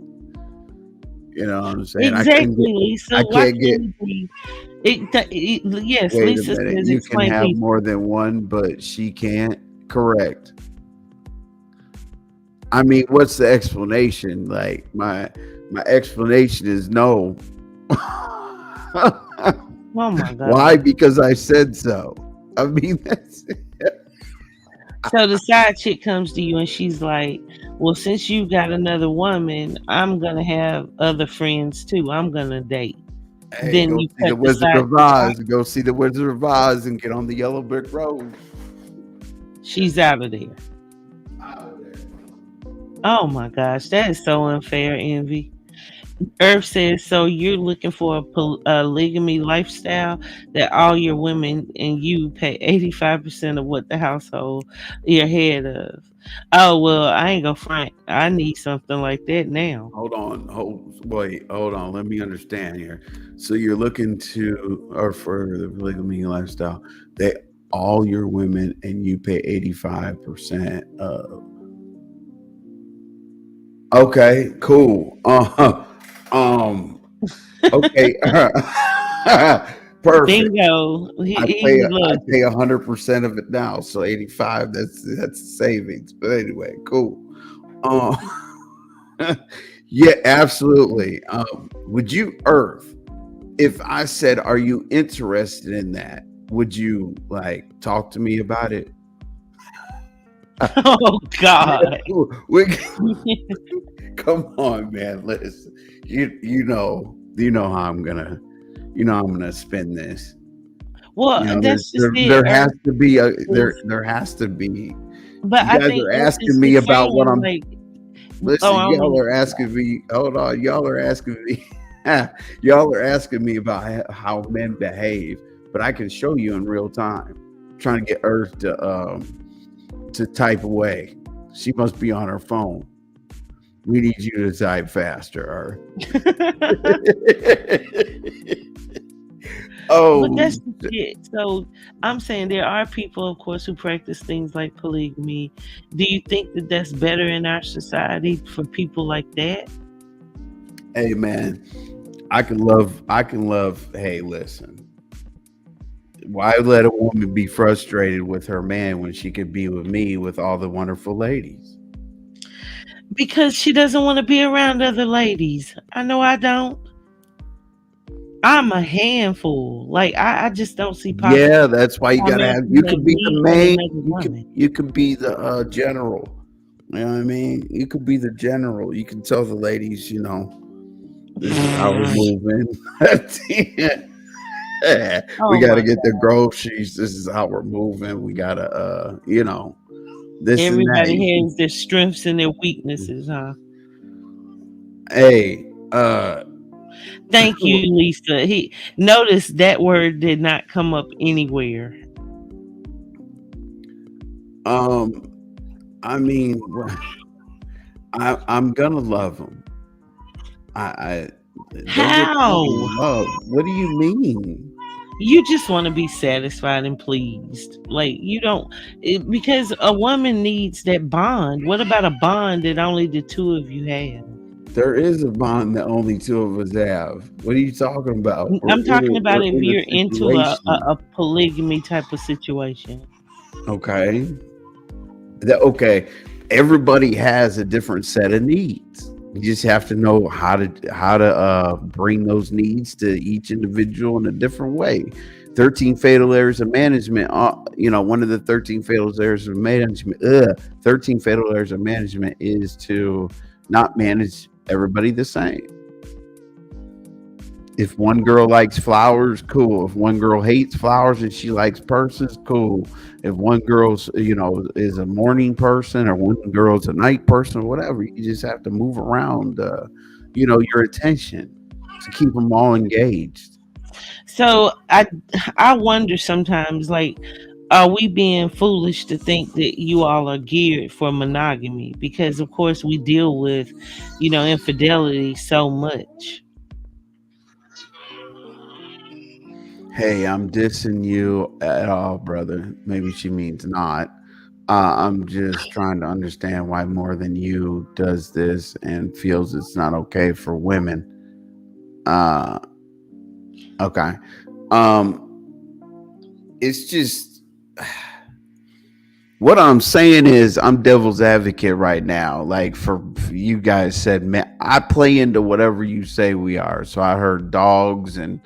You know what I'm saying? Exactly, Lisa. I Why can't get. can't it be yes, Wait a Lisa minute. says You can explain have please. more than one, but she can't. Correct. I mean, what's the explanation? Like my explanation is no. Oh my Why? god. Because I said so. I mean, that's So the side chick comes to you and she's like, well, since you got another woman, I'm gonna have other friends too. I'm gonna date. hey, Then go you see the cut the Wizard side of chick off. Oz. Go see the Wizard of Oz and get on the yellow brick road. She's out of there. Oh my gosh, that is so unfair, Envy. Earth says, so you're looking for a polygamy lifestyle that all your women and you pay 85% of what the household you're head of. Oh, well, I ain't gonna front. I need something like that now. Hold on. Wait. Hold on. Let me understand here. So you're looking to, or for the polygamy lifestyle, they all your women and you pay 85% of. Okay. Cool. Um. Okay. Perfect. Bingo. I He pay I loves it. pay 100% of it now, so 85. That's savings. But anyway, cool. Uh, yeah, absolutely. Would you Earth? If I said, "Are you interested in that?" Would you like talk to me about it? Oh, God. We, come on, man. Listen, you know how I'm gonna, I'm gonna spin this. Well, There's that's just it, there has Earth. to be a Is, there has to be. but You I guys think are Earth asking me is about what saying, I'm. like, oh, Listen, I don't y'all mean are asking me. Hold on, y'all are asking me. Y'all are asking me about how men behave, but I can show you in real time. I'm trying to get Earth to type away. She must be on her phone. We need you to type faster, Earth. But Oh, that's the shit. So I'm saying there are people, of course, who practice things like polygamy. Do you think that that's better in our society for people like that? hey man, I can love. I can love. Hey, listen. Why let a woman be frustrated with her man when she could be with me with all the wonderful ladies? Because she doesn't want to be around other ladies. I know I don't. I'm a handful. Like I just don't see Yeah, that's why you how a gotta man have. can You have could be the me and main. another woman. You could be the general. You know what I mean? You could be the general. You can tell the ladies, this is how we're moving. We Oh got to my get the God. groceries. This is how we're moving. We got to, this and Everybody that. has their strengths and their weaknesses, huh? Hey, Thank you, Lisa. He notice that word did not come up anywhere. um, I mean, I'm gonna love them. I don't get me wrong. How? Love. What do you mean? You just want to be satisfied and pleased. Like you don't because a woman needs that bond. What about a bond that only the two of you have? There is a bond that only two of us have. What are you talking about? I'm talking about We're if in a you're into situation. a polygamy type of situation. Okay. Okay. Everybody has a different set of needs. You just have to know how to bring those needs to each individual in a different way. 13 fatal errors of management. One of the 13 fatal errors of management. 13 fatal errors of management is to not manage everybody the same. If one girl likes flowers, cool. If one girl hates flowers and she likes purses, cool. If one girl's, is a morning person or one girl's a night person or whatever, you just have to move around, your attention to keep them all engaged. So I wonder sometimes, like, are we being foolish to think that you all are geared for monogamy? Because of course we deal with, infidelity so much. Hey, I'm dissing you at all, brother. Maybe she means not. I'm just trying to understand why more than you does this and feels it's not okay for women. Uh, okay. Um, it's just what I'm saying is I'm devil's advocate right now. Like for you guys said, man, I play into whatever you say we are. So I heard dogs and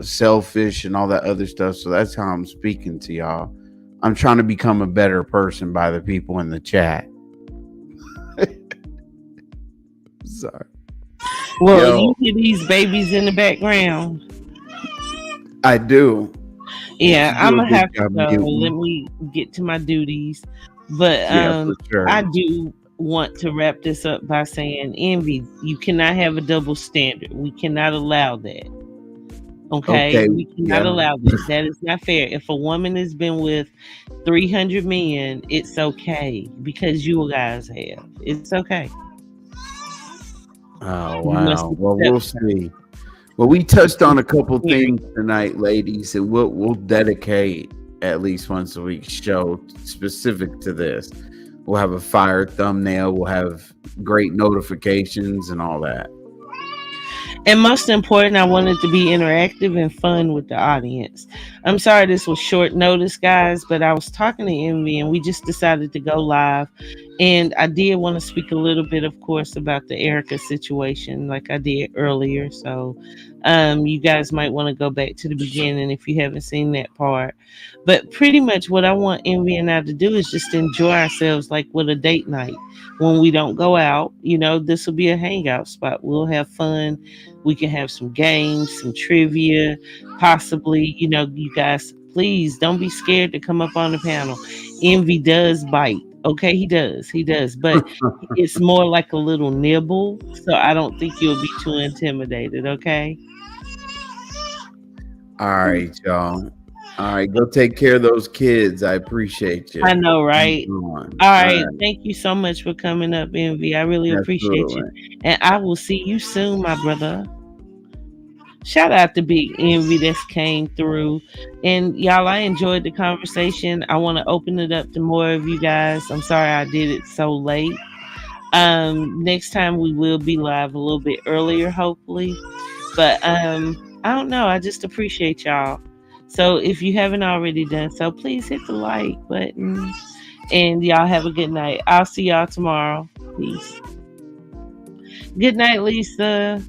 selfish and all that other stuff. So that's how I'm speaking to y'all. I'm trying to become a better person by the people in the chat. Sorry. Well, Yo, you hear these babies in the background. I do. Yeah, You I'm do a gonna good have to job go. Let muting. me get to my duties. But Yeah, for I sure. do want to wrap this up by saying, Envy, you cannot have a double standard. We cannot allow that. Okay, Okay. we cannot Yeah. allow that. That is not fair. If a woman has been with 300 men, it's okay because you guys have. It's okay. Oh You must wow. Well, accept we'll see. Well, we touched on a couple it. things tonight, ladies, and we'll dedicate at least once a week show specific to this. We'll have a fire thumbnail. We'll have great notifications and all that. And most important, I wanted to be interactive and fun with the audience. I'm sorry this was short notice, guys, but I was talking to Envy and we just decided to go live. And I did want to speak a little bit, of course, about the Erica situation, like I did earlier. So you guys might want to go back to the beginning if you haven't seen that part. But pretty much what I want Envy and I to do is just enjoy ourselves like with a date night. When we don't go out, this will be a hangout spot. We'll have fun. We can have some games, some trivia, possibly, you guys, please don't be scared to come up on the panel. Envy does bite. Okay, he does. He does. But it's more like a little nibble. So I don't think you'll be too intimidated. Okay. All right, y'all. All right, go take care of those kids. I appreciate you. I know, right? All All right. right, Thank you so much for coming up, Envy. I really appreciate you. absolutely. And I will see you soon, my brother. Shout out to Big Envy that's came through. And y'all, I enjoyed the conversation. I want to open it up to more of you guys. I'm sorry I did it so late. Next time we will be live a little bit earlier, hopefully. But I don't know. I just appreciate y'all. So if you haven't already done so, please hit the like button. And y'all have a good night. I'll see y'all tomorrow. Peace. Good night, Lisa.